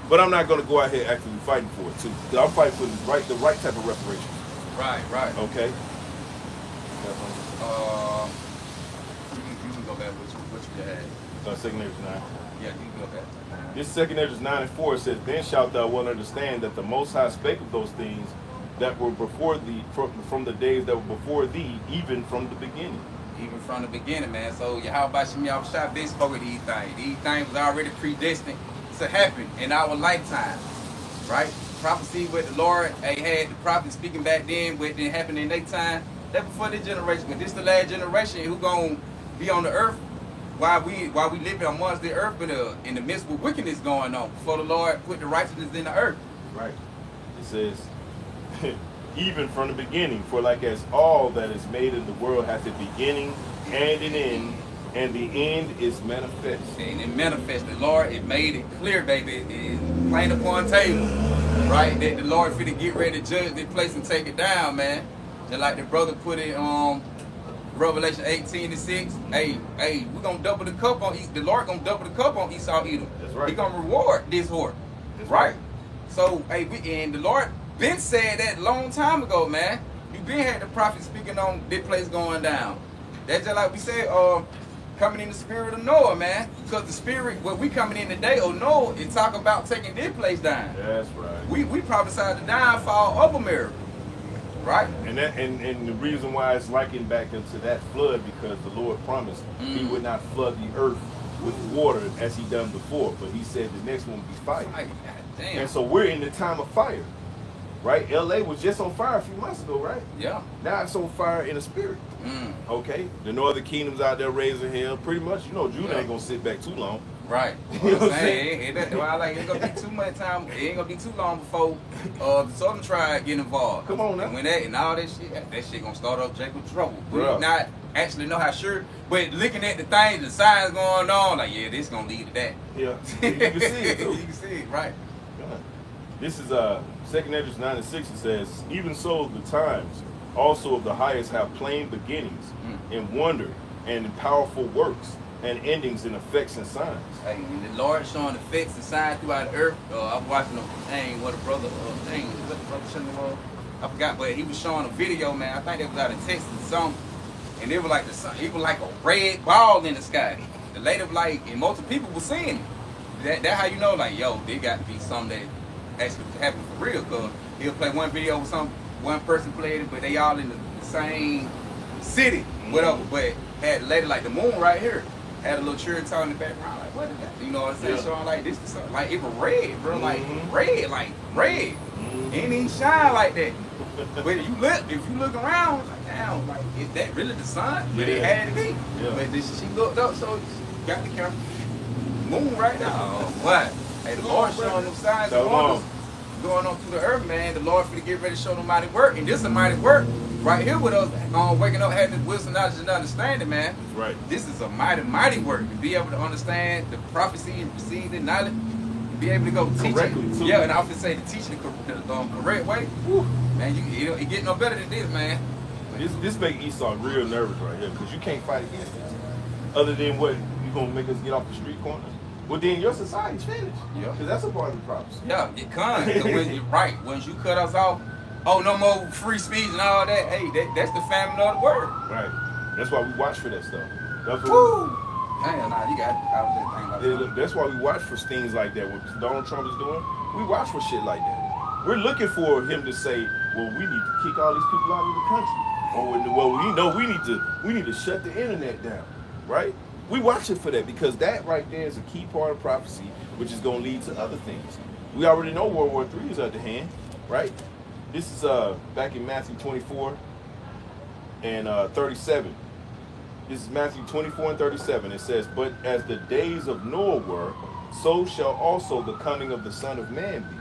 But I'm not going to go out here actively fighting for it too. I'm fighting for the right type of reparations. Right. Okay. You can go back with what you had. 2 Ezra 9. Yeah, you can go back. This 2 Ezra 9:4 says, "Then shalt thou well understand that the Most High spake of those things that were before thee, from the days that were before thee, even from the beginning." Even from the beginning, man. So Yahweh Shema Shah been spoke of these things. These things was already predestined to happen in our lifetime, right? Prophecy with the Lord, they had the prophets speaking back then, what didn't happen in their time. That before this generation, but this the last generation who gonna be on the earth while we living amongst the earth, but in the midst of wickedness going on. Before the Lord put the righteousness in the earth. Right. It says, even from the beginning, for like as all that is made in the world hath a beginning and an end, and the end is manifest. And it manifested, Lord. It made it clear, baby. It's plain upon table, right? That the Lord finna get ready to judge this place and take it down, man. Just like the brother put it Revelation 18:6. Hey, we're gonna double the cup on Esau. The Lord gonna double the cup on Esau Edom. That's right. He gonna reward this whore. That's right. So, and the Lord been said that a long time ago, man. You been had the prophet speaking on this place going down. That's just like we said, coming in the spirit of Noah, man. Because the spirit, what we coming in today, Noah, and talk about taking this place down. That's right. We prophesied the downfall of America. Right. And the reason why it's likened back into that flood, because the Lord promised he would not flood the earth with water as he done before, but he said the next one would be fire. God damn. And so we're in the time of fire. Right? LA was just on fire a few months ago, right? Yeah. Now it's on fire in the spirit. Okay? The northern kingdom's out there raising hell. Pretty much, Judah ain't gonna sit back too long. Right. You know what I'm saying? It ain't gonna be too much time. It ain't gonna be too long before the Southern tribe get involved. Come on now. And when and all that shit gonna start up Jacob trouble. We Bruh. not actually know how sure, but looking at the things, the signs going on, like this gonna lead to that. Yeah. You can see it too. You can see it, right? Yeah. This is 2 Ezra 9:6. It says, "Even so the times also of the highest have plain beginnings, in wonder and in powerful works, and endings in effects and signs." Hey, and the Lord showing effects and signs throughout the earth. I was watching a thing, what the brother I forgot, but he was showing a video, man. I think it was out of Texas or something. And it was like it was like a red ball in the sky. The lady was like, and most of the people were seeing it. That's how you know, like, yo, there got to be something that actually happened for real. Cause he'll play one video with one person played it, but they all in the same city, whatever. But had the lady like the moon right here. Had a little church talking in the background, like, what is that? You know what I'm saying? Showing like this is something. Like it was red, bro. Like red. Ain't even shine like that. But if you look around, it's like, damn, like, is that really the sun? But it had to be. Yeah. But she looked up, so she got the camera. Moon right now. What? Hey, the Lord showing them signs and wonders going on through the earth, man. The Lord finna get ready to show them mighty work. And this is a mighty work right here with us waking up, having wisdom, knowledge, and understanding, man. That's right. This is a mighty, mighty work. To be able to understand the prophecy and receive the knowledge, be able to go teach correctly it. too. Yeah, and I often say to teach it the correct way. Whew, man, it get no better than this, man. This make Esau real nervous right here because you can't fight against this. Other than what you gonna make us get off the street corners? Well, then your society's finished. Yeah, because that's a part of the prophecy. Yeah, it comes. When you're right, once you cut us off, oh, no more free speech and all that. Hey, that's the famine of the word. Right. That's why we watch for that stuff. That's what Woo! Damn, nah, you got that's why we watch for things like that. What Donald Trump is doing, we watch for shit like that. We're looking for him to say, well, we need to kick all these people out of the country. Or, well, we know we need to shut the internet down, right? We watching for that because that right there is a key part of prophecy, which is going to lead to other things. We already know World War III is at the hand, right? This is back in Matthew 24 and 37. This is Matthew 24 and 37. It says, but as the days of Noah were, so shall also the coming of the Son of Man be.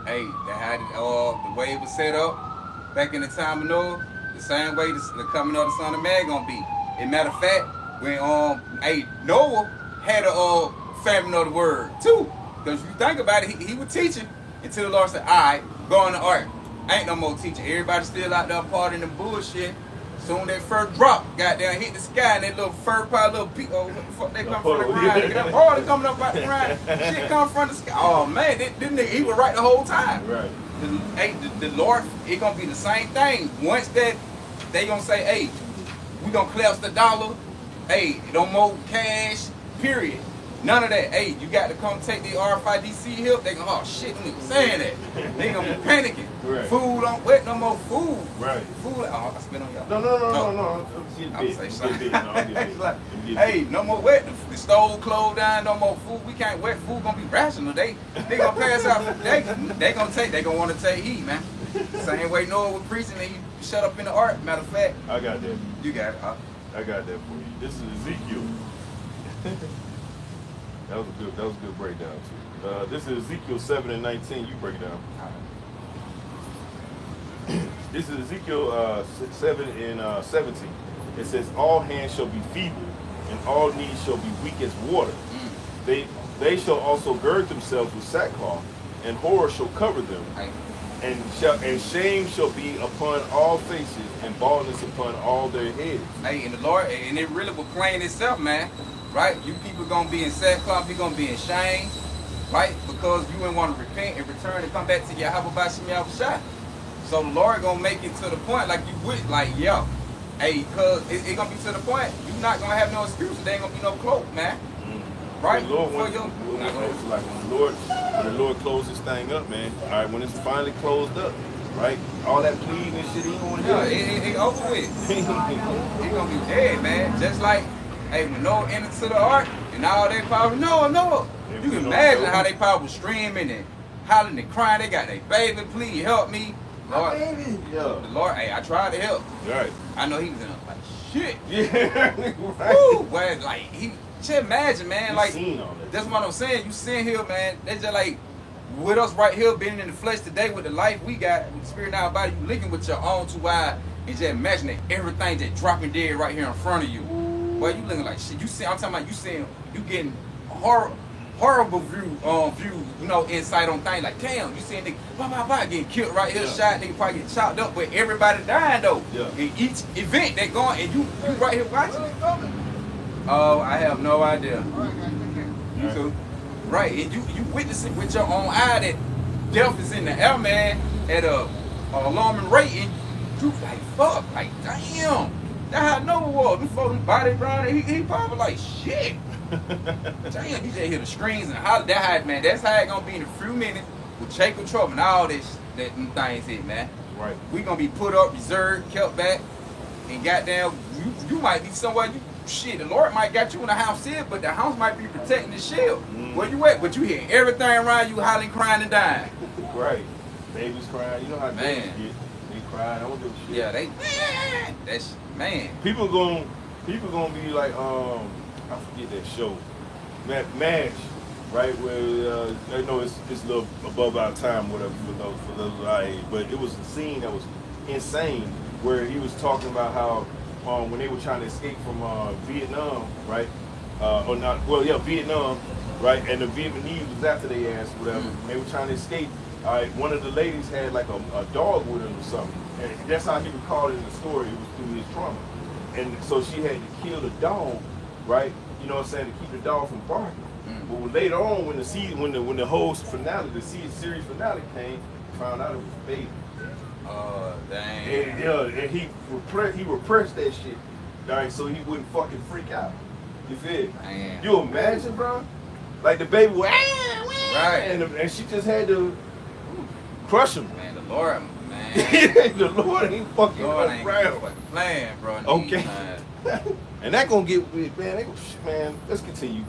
Hey, that had the way it was set up back in the time of Noah, the same way the coming of the Son of Man gonna be. As a matter of fact, when Noah had a famine of the word too. Because if you think about it, he was teaching until the Lord said, all right, go on the ark. Ain't no more teaching. Everybody still out there partying the bullshit. Soon that first drop, goddamn, hit the sky, and that little fur pile, little people, what the fuck, they come from the ground. Oh, they coming up out the ground. Shit come from the sky. Oh, man, this nigga, he was right the whole time. Right. The Lord, it gonna be the same thing. Once that, they gonna say, hey, we gonna collapse the dollar. Hey, no more cash, period. None of that. Hey, you got to come take the RFID help. They gonna, oh shit, nigga saying that. They gonna be panicking. Right. Food on wet, no more food. Right. Food, oh, I spit on y'all. No. Hey, no more wet. The stove closed down, no more food. We can't wet food gonna be rational. They gonna pass out. They gonna want to take heat, man. Same way Noah was preaching and he shut up in the ark. Matter of fact, I got that. you got it. I got that for you. This is Ezekiel. That was a good breakdown too. This is Ezekiel 7 and 19. You break it down. This is Ezekiel 7 and 17. It says, all hands shall be feeble, and all knees shall be weak as water. They shall also gird themselves with sackcloth, and horror shall cover them. And shame shall be upon all faces, and baldness upon all their heads. Hey, and the Lord, and it really will plain itself, man. Right? You people gonna be in sackcloth, you gonna be in shame, right? Because you didn't want to repent and return and come back to Yahweh Bashim Yahushua. So the Lord gonna make it to the point like you would, like, yo, hey, cause it gonna be to the point, you're not gonna have no excuse, there ain't gonna be no cloak, man. Right? When the Lord closed this thing up, man. All right, when it's finally closed up, right? All that pleading and shit, he gonna do it over with. He gonna be dead, man. Just like, hey, when Noah entered to the ark and all that power, Noah. You can imagine how they power was streaming and hollering and crying. They got their baby, please help me. Lord, the Lord, hey, I tried to help. Right. I know he was in a, like, shit. Yeah, right. Woo, but like, just imagine, man, you like, that's what I'm saying. You sitting here, man, that's just like, with us right here, being in the flesh today with the life we got, with the spirit in our body, you linking with your own two eyes, and just imagine that everything just dropping dead right here in front of you. Boy, you looking like shit. You see, I'm talking about you getting horrible view, insight on things like, damn, you seeing nigga, getting killed right here, shot, nigga probably get chopped up, but everybody dying though. Yeah. In each event they going, and you right here watching it. Oh, I have no idea. You too. Right, and you witness it with your own eye that death is in the air, man, at a alarming rate, and you like, fuck, like, damn. That's how Noah was. Before them body brown, he probably like, shit. Damn, you just hear the screams and holler. That's how it gonna be in a few minutes with Jacob Trouble and all this, that things hit, man. Right. We gonna be put up, reserved, kept back, and goddamn, you might be somewhere, the Lord might got you in the house here, but the house might be protecting the shield. Where you at? But you hear everything around you hollering, crying, and dying. Right. Babies crying. You know how babies get. They cry. I don't give a shit. Yeah, that's, man. People gonna be like, I forget that show, MASH, right? Where I know it's a little above our time, whatever, for those our age, but it was a scene that was insane where he was talking about how when they were trying to escape from Vietnam, right? Vietnam, right? And the Vietnamese was after they ass, whatever. They were trying to escape. All right, one of the ladies had like a dog with him or something. And that's how he recalled it in the story. It was through his trauma. And so she had to kill the dog, right? You know what I'm saying, to keep the dog from barking. But when later on, when the whole finale, the series finale came, found out it was a baby. Oh, dang. And he repressed that shit, all right, so he wouldn't fucking freak out. You feel? Man. You imagine, bro? Like the baby was, right, and she just had to crush him. Man, the Lord, man. The Lord ain't fucking Lord ain't around. fucking playing, bro. Okay. And that gonna get weird, man. Let's continue.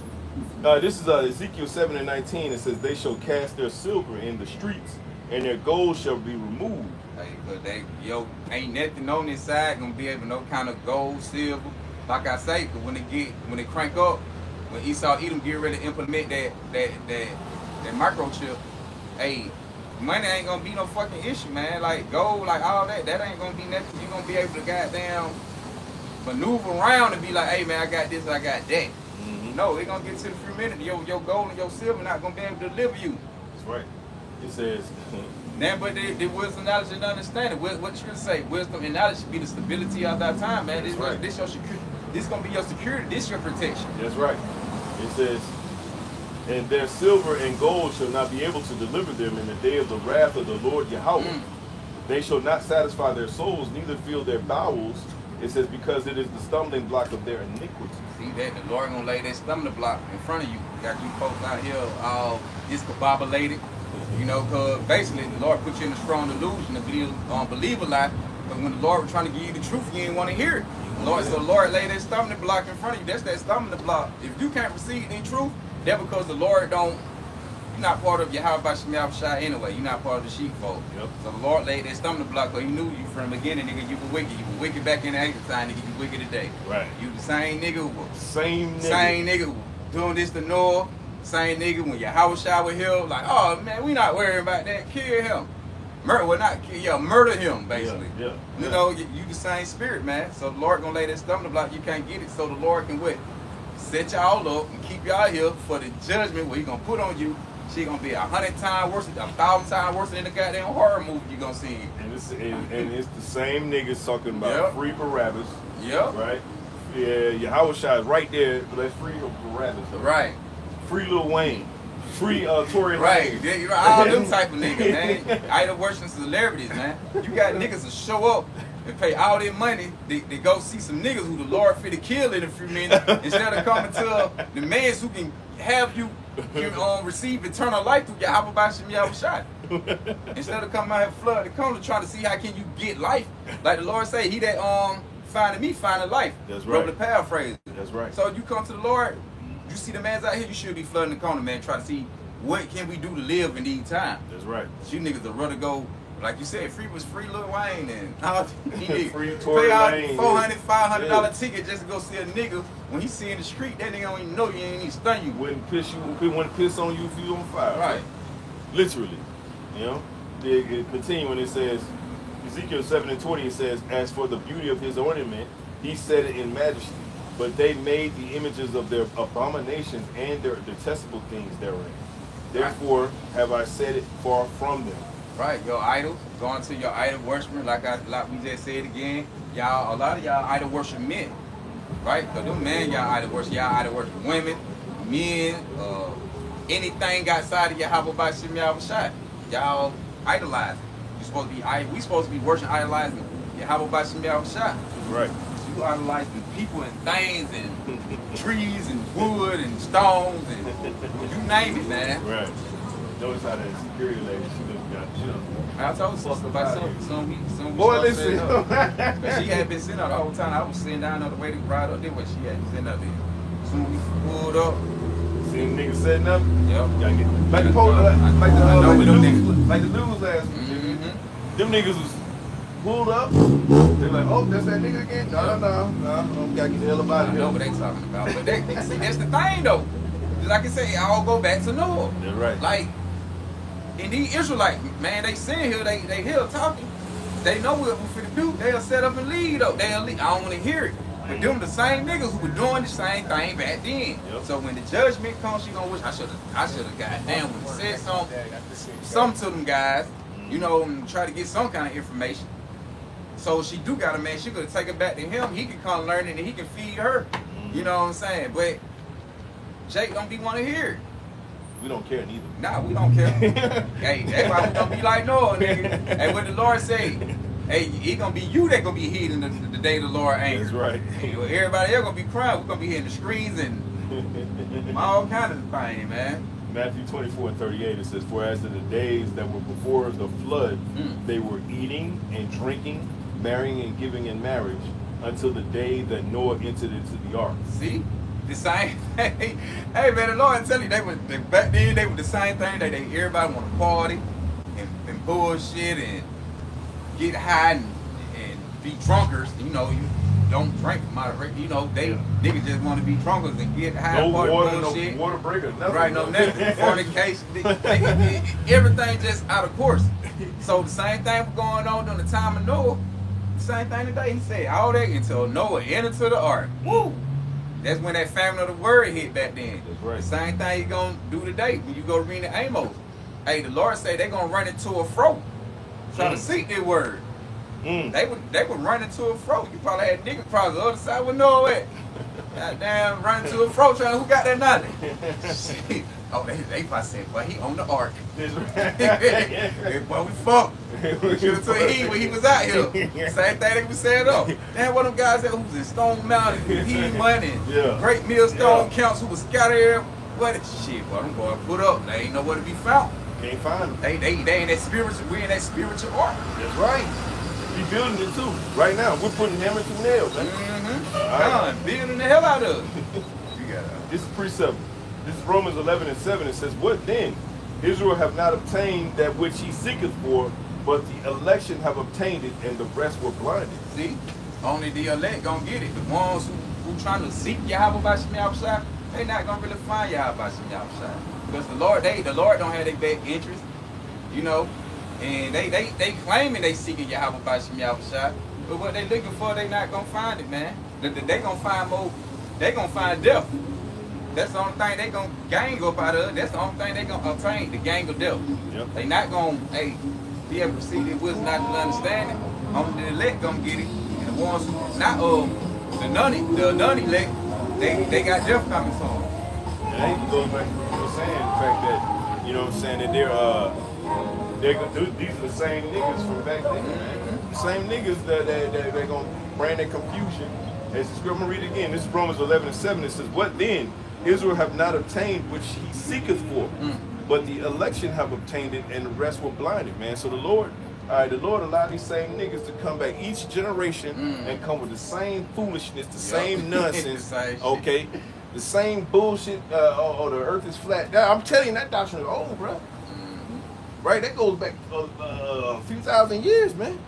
This is Ezekiel 7:19. It says, "They shall cast their silver in the streets, and their gold shall be removed." Hey, cause ain't nothing on this side gonna be able to no kind of gold, silver. Like I say, cause when they crank up, when Esau Edom get ready to implement that microchip, hey, money ain't gonna be no fucking issue, man. Like gold, like all that ain't gonna be nothing. You gonna be able to goddamn maneuver around and be like, hey man, I got this, I got that. No, it gonna get to the few minutes. Your gold and your silver not gonna be able to deliver you. That's right. It says. Now, but the wisdom, knowledge, and understanding. What you say? Wisdom and knowledge should be the stability of that time, man. This your security. This gonna be your security. This your protection. That's right. It says, "And their silver and gold shall not be able to deliver them in the day of the wrath of the Lord Yahweh. They shall not satisfy their souls, neither fill their bowels." It says, "Because it is the stumbling block of their iniquity." See that? The Lord gonna lay that stumbling block in front of you. Got you folks out here all discombobulated. You know, because basically the Lord put you in a strong delusion to believe a lie. But when the Lord was trying to give you the truth, you didn't want to hear it. So the Lord laid that stumbling block in front of you. That's that stumbling block. If you can't receive any truth, that's because the Lord you're not part of Yahweh Shai anyway. You're not part of the sheepfold. Yep. So the Lord laid that stumbling block because he knew you from the beginning, nigga. You were wicked. You were wicked back in the ancient time, nigga. You wicked today. Right. You the same nigga who was same nigga who doing this to Noah. Same nigga when Yahweh Shai was here, like, oh man, we not worrying about that. Kill him. Murder him, basically. Yeah. You know, you the same spirit, man. So the Lord gonna lay that stumbling block, you can't get it. So the Lord can set y'all up and keep y'all here for the judgment where he gonna put on you. She gonna be 100 times worse, 1,000 times worse than the goddamn horror movie you gonna see. And it's the same niggas talking about free Barabbas. Yep. Right? Yeah, Yahweh Shai is right there, but let's free Barabbas. Right. Free Lil Wayne. Free Tory Right. Yeah, all them type of niggas, man. Idol worshiping celebrities, man. You got niggas to show up and pay all their money. They go see some niggas who the Lord finna kill in a few minutes instead of coming to the man who can have you receive eternal life through Yahweh Bashim Yahweh Shai. Instead of coming out here flood the corner trying to see how can you get life. Like the Lord say, he that finding me finding life. That's right. The paraphrase. That's right. So you come to the Lord, you see the man's out here, you should be flooding the corner, man, try to see what can we do to live in these times. That's right. You niggas would rather go, like you said, free Lil Wayne and he did free Tory pay out Lane, $400, $500 ticket just to go see a nigga. When he see in the street, that nigga don't even know you, ain't even stun you. Wouldn't piss on you if you on fire. Right. Literally. You know? It continuing, it says, Ezekiel 7:20, it says, "As for the beauty of his ornament, he set it in majesty. But they made the images of their abominations and their detestable things therein. Therefore have I set it far from them." Right, your idols, going to your idol worshiping, like we just said again, y'all, a lot of y'all idol worship men, right? Because them men, y'all idol worship women, men, anything outside of Yahweh Bashim Yahweh Shai. Y'all idolize. We supposed to be worshiping, idolizing Yahweh Bashim Yahweh Shai. Right. You idolizing people and things and trees and wood and stones and you name it, man. Right. Notice how that security lady, she just got jumped. I told you about some Boy, listen. But she had been sitting out the whole time. I was sitting down on the way to ride up there where she had been sitting up there. Soon we pulled up. Seen niggas setting up? Yep. Gotta get like the news last week. Them niggas was pulled up. They're like, oh, that's that nigga again? No. Gotta get the hell about it. I know what they talking about. But see, that's the thing though. Like I say, I all go back to Noah. That's right. Like, and these Israelites, man, they sitting here, they here talking. They know what we finna do. They'll set up and leave though. They'll leave. I don't want to hear it. But them the same niggas who were doing the same thing back then. Yep. So when the judgment comes, she gonna wish I should have goddamn would have said something to them guys, you know, and try to get some kind of information. So she do got a man, she could take it back to him. He can come learn it and he can feed her. You know what I'm saying? But Jake don't be want to hear it. We don't care neither. Nah, we don't care. Hey, that's why we gonna be like Noah, nigga. Hey, what the Lord say? Hey, it gonna be you that gonna be hitting the day the Lord angry. That's right. Everybody else gonna be crying. We're gonna be hitting the screens and all kind of things, man. Matthew 24:38, it says, "For as in the days that were before the flood, they were eating and drinking, marrying and giving in marriage, until the day that Noah entered into the ark." See? The same thing. Hey man, the Lord tell you back then they were the same thing. They everybody want to party and bullshit and get high and be drunkers. You know, you don't drink moderate. You know, niggas just want to be drunkers and get high No and party water, bullshit. no water breaker, nothing. Right, no nothing. Fornication, everything just out of course. So the same thing was going on during the time of Noah. The same thing today. He said all that until Noah entered to the ark. Woo! That's when that famine of the word hit back then. That's right. The same thing you gonna do today when you go read the Amos. Hey, the Lord say they gonna run into a fro, trying to seek their word. They would run into a fro. You probably had niggas across the other side with no way. Goddamn, run into a fro trying. Who got that knowledge? Shit. Oh, they probably said, "Boy, he on the ark." Hey, boy, we fucked. We should have told him when he was out here. Same thing they was saying up. Damn, one of them guys that who was in Stone Mountain, he money, Great Millstone Counts who was scattered here. What shit, boy, them boys put up. They ain't nowhere to be found. Can't find them. They in that spiritual. We in that spiritual ark. That's right. We building it too. Right now, we're putting hammer through nails, man. God, building the hell out of it. You got This is precept. This is Romans 11:7. It says, "What then? Israel have not obtained that which he seeketh for, but the election have obtained it, and the rest were blinded." See, only the elect gonna get it. The ones who trying to seek Yahweh by Shemi outside, they not gonna really find Yahweh by Shemi outside. Because the Lord don't have their best interest, you know, and they claiming they seeking Yahweh by Shemi outside, but what they looking for, they not gonna find it, man. They gonna find more. They gonna find death. That's the only thing they gonna gang up out of. That's the only thing they gonna obtain, the gang of death. Yep. They not gonna be able to see their wisdom, not to understand it. Only the elect gonna get it. And the ones who not the non-elect, they got death coming to them. And that even goes back to what you were saying, the fact that, you know what I'm saying, that these are the same niggas from back then, man. The same niggas that they're gonna bring their confusion. As the scripture, I'm gonna read it again. This is Romans 11:7. It says, "What then? Israel have not obtained which he seeketh for, but the election have obtained it, and the rest were blinded." Man, so the Lord allowed these same niggas to come back each generation and come with the same foolishness, the same nonsense, okay, the same bullshit. Or the earth is flat. Now, I'm telling you, that doctrine is old, bro. Right, that goes back a few thousand years, man.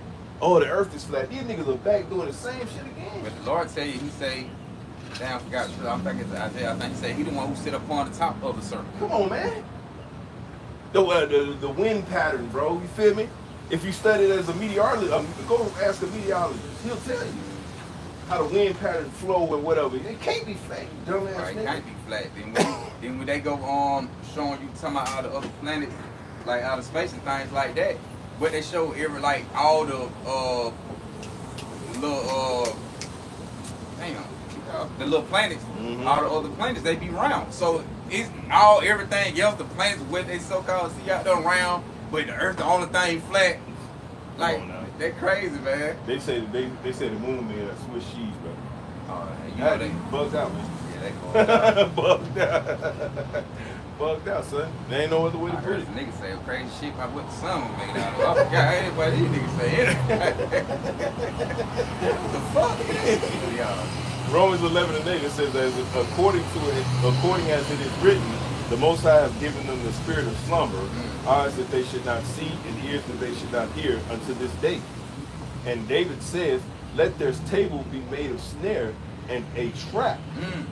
Oh, the earth is flat. These niggas are back doing the same shit again. But the Lord tell you, he say, damn, I forgot. I'm thinking it's Isaiah. I think he said he the one who sit up on the top of the circle. Come on, man. The wind pattern, bro. You feel me? If you study it as a meteorologist, go ask a meteorologist. He'll tell you how the wind pattern flow and whatever. It can't be flat, you dumbass Right, it nigga. can't be flat. Then when they go showing you talking about all the other planets, like outer space and things like that, but they show every like all the little the little planets, all the other planets, they be round. So it's all everything else, the planets what they so called see out there round, but the Earth the only thing flat. Like they're crazy, man. They say the moon made of Swiss cheese, bro. You know they bugged out, man. Yeah, they bugged out. Bugged out, son. They ain't no other way to I put heard it. some niggas say crazy shit about what the sun was made out of. I forgot anybody these niggas say anything. What the fuck? Yeah. Romans 11:8, it says, according as it is written, the Most High has given them the spirit of slumber, eyes that they should not see, and ears that they should not hear, unto this day. And David saith, let their table be made of snare, and a trap,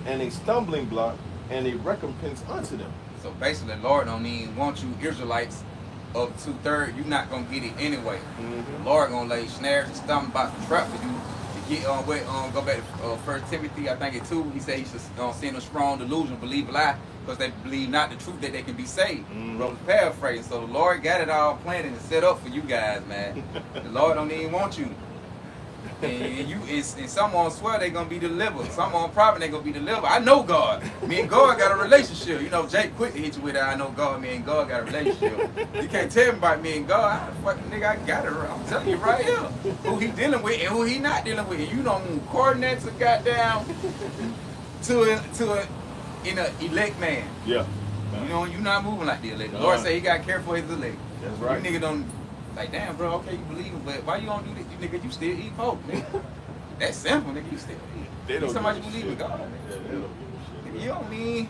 and a stumbling block, and a recompense unto them. So basically, the Lord don't even want you Israelites of 2/3. You're not gonna get it anyway. The Lord gonna lay snares and stumbling blocks and trap for you to get go back to 1 Timothy, I think it's 2. He said he should send a strong delusion, believe a lie, because they believe not the truth that they can be saved. Brother's paraphrasing. So the Lord got it all planned and set up for you guys, man. The Lord don't even want you. And some on swear they gonna be delivered. Some on private they gonna be delivered. I know God. Me and God got a relationship. You know, Jake quick to hit you with that. I know God. Me and God got a relationship. You can't tell me about me and God. Fucking nigga, I got it. I'm telling you right here who he dealing with and who he not dealing with. And you don't move coordinates or goddamn to an elect man. Yeah. You know, you not moving like the elect. The Lord say he got care for his elect. That's right. You nigga don't. Like, damn, bro, okay, you believe it, but why you don't do this? You nigga, you still eat pork, nigga. That's simple, nigga, you still eat. They don't Somebody give a believe shit. in God, nigga. Yeah, they don't give a shit. You don't mean,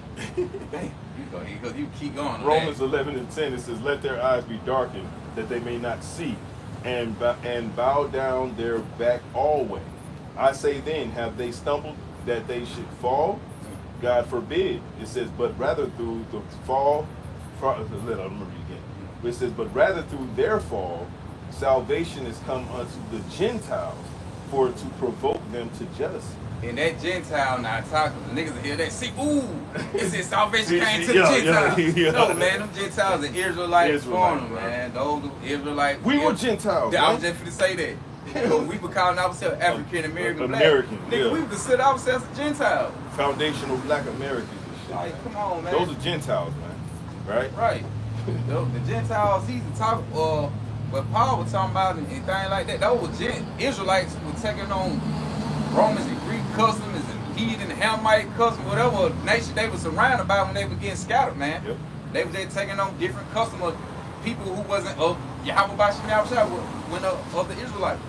damn, you go here, because you keep going. Romans 11:10, it says, let their eyes be darkened, that they may not see, and bow down their back always. I say then, have they stumbled that they should fall? God forbid. It says, but rather through the fall, let me read again. It says, but rather through their fall, salvation is come unto the Gentiles, for to provoke them to jealousy. And that Gentile, now talking, the niggas hear that, see, ooh, it says salvation came to the Yeah, Gentiles. yeah. No, man, them Gentiles are Israelites for them, man. Those Israelites. We were Gentiles, I man. was just finna say that. We were calling ourselves African American black. American, Nigga, yeah. we consider ourselves a Gentile. Foundational black Americans and shit. Like, come on, man. Those are Gentiles, man. Right? Right. The Gentiles, he's the talk, what Paul was talking about and things like that. Those were Israelites were taking on Romans and Greek customs and heathen and Hamite customs, whatever nation they were surrounded by when they were getting scattered, man. Yep. They were just taking on different customs of people who wasn't of Yahweh Bashim Yahushua when of the Israelites.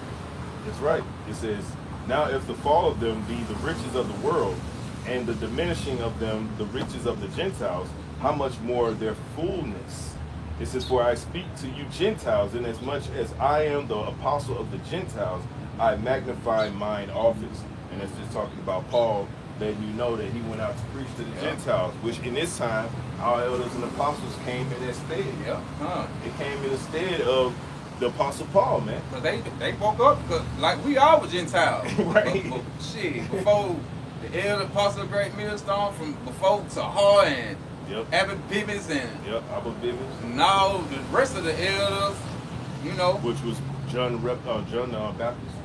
That's right. It says, now if the fall of them be the riches of the world, and the diminishing of them the riches of the Gentiles, how much more their fullness? It says, for I speak to you Gentiles, inasmuch as I am the apostle of the Gentiles, I magnify mine office. And it's just talking about Paul, letting you know that he went out to preach to the Gentiles, which in this time, our elders and apostles came in their stead. Yeah. It came in the stead of the apostle Paul, man. Because they woke up, cause, like we all were Gentiles. Right. But shit, before the elder apostle of Great Millstone, from before Tahar and Abbot Bivens and Abbot Bivens. and all the rest of the elders, you know. Which was John Baptist,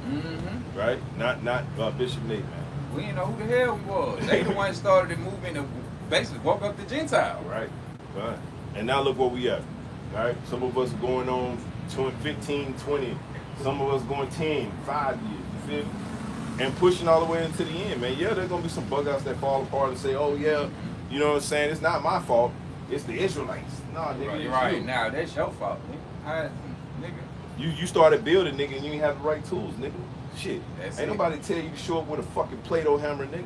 right? Not Bishop Nate, man. We didn't know who the hell we was. They the ones started the movement that basically woke up the Gentile. Right. And now look where we at, right? Some of us are going on 15, 20. Some of us going 10, 5 years, you feel me? And pushing all the way into the end, man. Yeah, there's going to be some bug outs that fall apart and say, oh, yeah, you know what I'm saying? It's not my fault. It's the Israelites. Nah, nigga, Right. you. Now, that's your fault, nigga. You started building, nigga, and you ain't have the right tools, nigga. Shit. That's ain't it. nobody tell you to show up with a fucking Play-Doh hammer, nigga.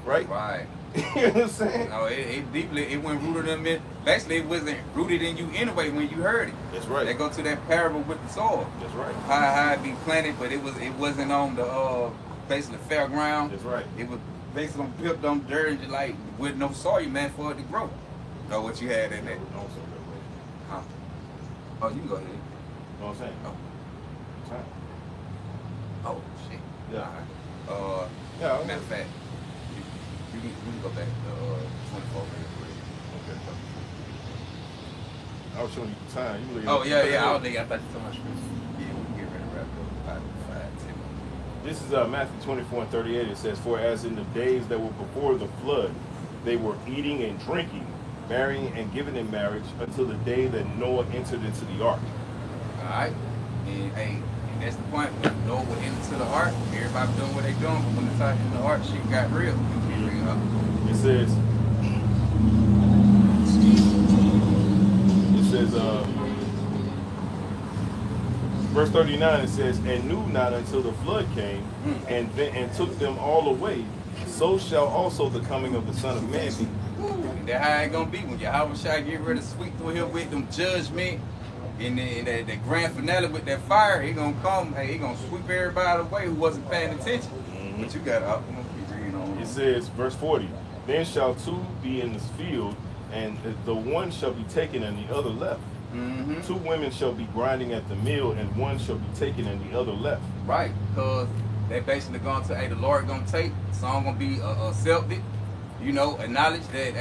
Right? Right. You know what I'm saying? No, it went rooted in me. Basically, it wasn't rooted in you anyway when you heard it. That's right. They go to that parable with the soil. That's right. How it be planted, but it wasn't on the basically fair ground. That's right. It was basically built on dirt and like with no soil, man, for it to grow. Know what you had in there? Huh? Oh, you can go ahead. You know what I'm saying? Oh. Time. Oh shit. Yeah. All right. Yeah, okay. Matter of fact, we can go back to 24 real quick. Okay. I was showing you the time. You Oh yeah. I thought you were talking about scripture. Yeah, we can get ready to wrap up 5, 10 minutes. This is Matthew 24:38. It says, for as in the days that were before the flood, they were eating and drinking, marrying and giving in marriage until the day that Noah entered into the ark. All right. And that's the point. When Noah went into the ark, everybody doing what they doing, but when the time in the ark, shit got real. It says, verse 39, it says, and knew not until the flood came and took them all away, so shall also the coming of the Son of Man be. And that's how it gonna be when Yahweh Shai get ready to sweep through here with them judgment and then the grand finale with that fire. He gonna come, he gonna sweep everybody away who wasn't paying attention. But you got I'm gonna keep reading on. It says, verse 40, then shall two be in this field, and the one shall be taken and the other left. Mm-hmm. 2 women shall be grinding at the mill, and one shall be taken and the other left. Right, because They basically going to, hey, the Lord gonna take, some gonna be accepted, you know, acknowledge that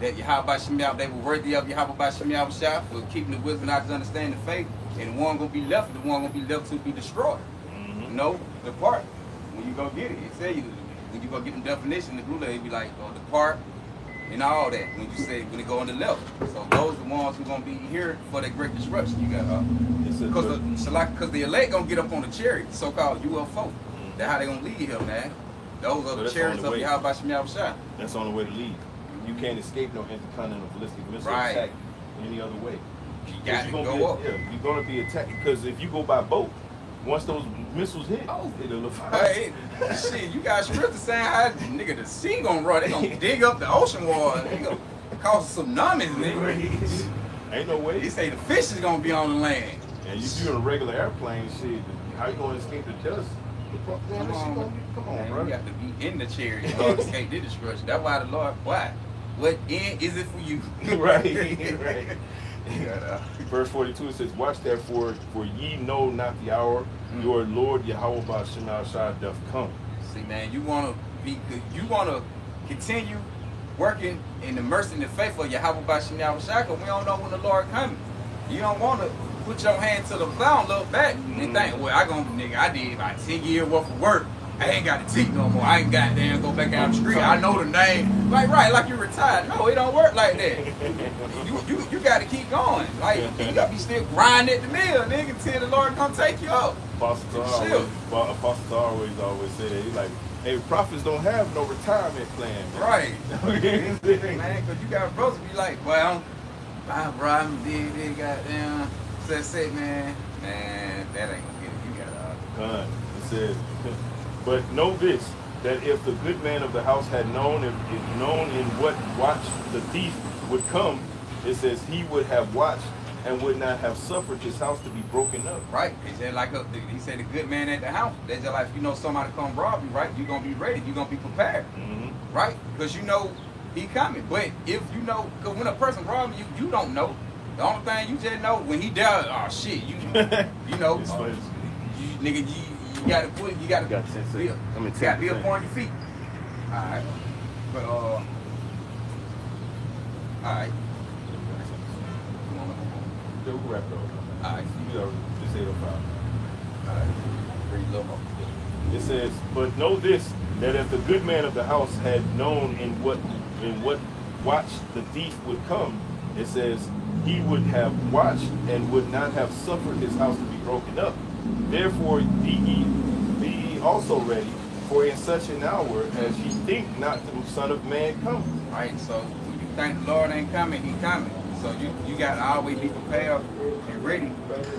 that Yahweh Shemiah, they were worthy of Yahweh Shemiah Shah for keeping the wisdom, knowledge, understanding, faith, and the one gonna be left, the one gonna be left to be destroyed. You know, depart. When you go get it, it say you, when you go get the definition, the Gula, it be like, depart, and all that. When you say, when it go on the left. So those are the ones who gonna be here for that great destruction. You got, because the elect gonna get up on the chariot, so-called UFO. That's how they gonna lead here, man. Those are the chariots of Yahweh Shemiah Shah. That's the only way to lead. You can't escape no intercontinental ballistic missile attack any other way. You got to go up. Yeah, you're gonna be attacked because if you go by boat, once those missiles hit, it'll fire. Shit, you got scripture saying how nigga the sea gonna run. They gonna dig up the ocean water. They gonna cause tsunamis, nigga. Ain't no way. They say the fish is gonna be on the land. And if you're in a regular airplane, shit, how you gonna escape the dust? Come on, bro. You have to be in the chariot to escape the destruction. That's why the Lord, why? What end is it for you? right. Verse 42 it says, "Watch therefore, for ye know not the hour your Lord Yahweh Shemiah Shah doth come." See, man, you wanna continue working in the mercy and the faith of Yahweh Shemiah Shah, because we don't know when the Lord coming. You don't wanna put your hand to the plow and look back and think, well, I did about 10 years worth of work. I ain't got to teach no more. I ain't got to go back out the street. I know the name. Like you retired. No, it don't work like that. You got to keep going. Like, you got to be still grinding at the mill, nigga, until the Lord come take you up. Apostle always say that. He's like, hey, prophets don't have no retirement plan. Man. Right. Man, because you got brothers be like, well, my brother did goddamn. Say, man, that ain't gonna get it. You got it says, but know this, that if the good man of the house had known, if known in what watch the thief would come, it says he would have watched and would not have suffered his house to be broken up. Right. He said he said the good man at the house. That's just like if you know somebody come rob you, right? You're gonna be ready. You're gonna be prepared, right? Because you know he coming. But if you know, because when a person robs you, you don't know. The only thing you just know when he died, oh shit, you know, you gotta put, you gotta be up on your feet. Alright. But alright. We'll wrap it up. Alright. Just 8:05. Alright. Read low. It says, but know this, that if the good man of the house had known in what watch the thief would come, it says, he would have watched and would not have suffered his house to be broken up. Therefore be ye also ready, for in such an hour as ye think not the Son of Man come. Right, so when you think the Lord ain't coming, he coming. So you got to always be prepared and ready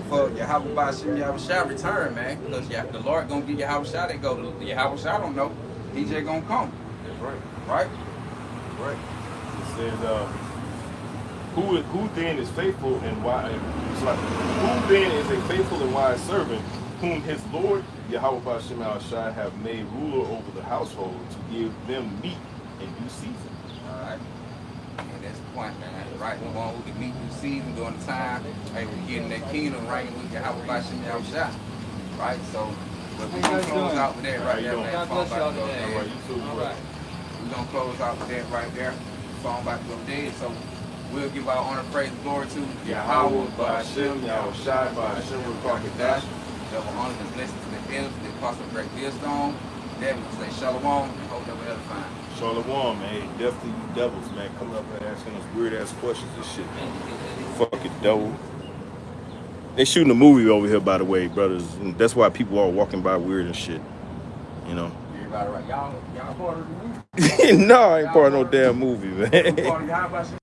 for Yahweh Shemiah Shah return, man. Because the Lord going to give Yahweh Shah that go to Yahweh Shah don't know. He just going to come. That's right. Right? Right. It says, who then is faithful and wise? Who then is a faithful and wise servant, whom his Lord Yahweh Shemiah Shah have made ruler over the household to give them meat in due season? All right. And that's the point, man. Right, the one who can meet due season during the time, hey, we're getting that kingdom reign with Yahweh Shemiah Shah. Right, so we're gonna close out with that right there, man. Phone about to go dead. We're gonna close out with that right there. Phone about to go dead. So we'll give our honor, praise, and glory to Yahweh, Ba'ashem, Yahweh Shai, Ba'ashem, Ruach double honor and blessings to the elders, the apostle of great wisdom. That we say shalom and hope that we ever find. Shalom, man. Death to you devils, man. Coming up and asking us weird ass questions and shit. Fucking devil. They shooting a movie over here, by the way, brothers. And that's why people are walking by weird and shit. You know. Everybody right. Y'all part of the movie? No, I ain't part of no damn movie, man.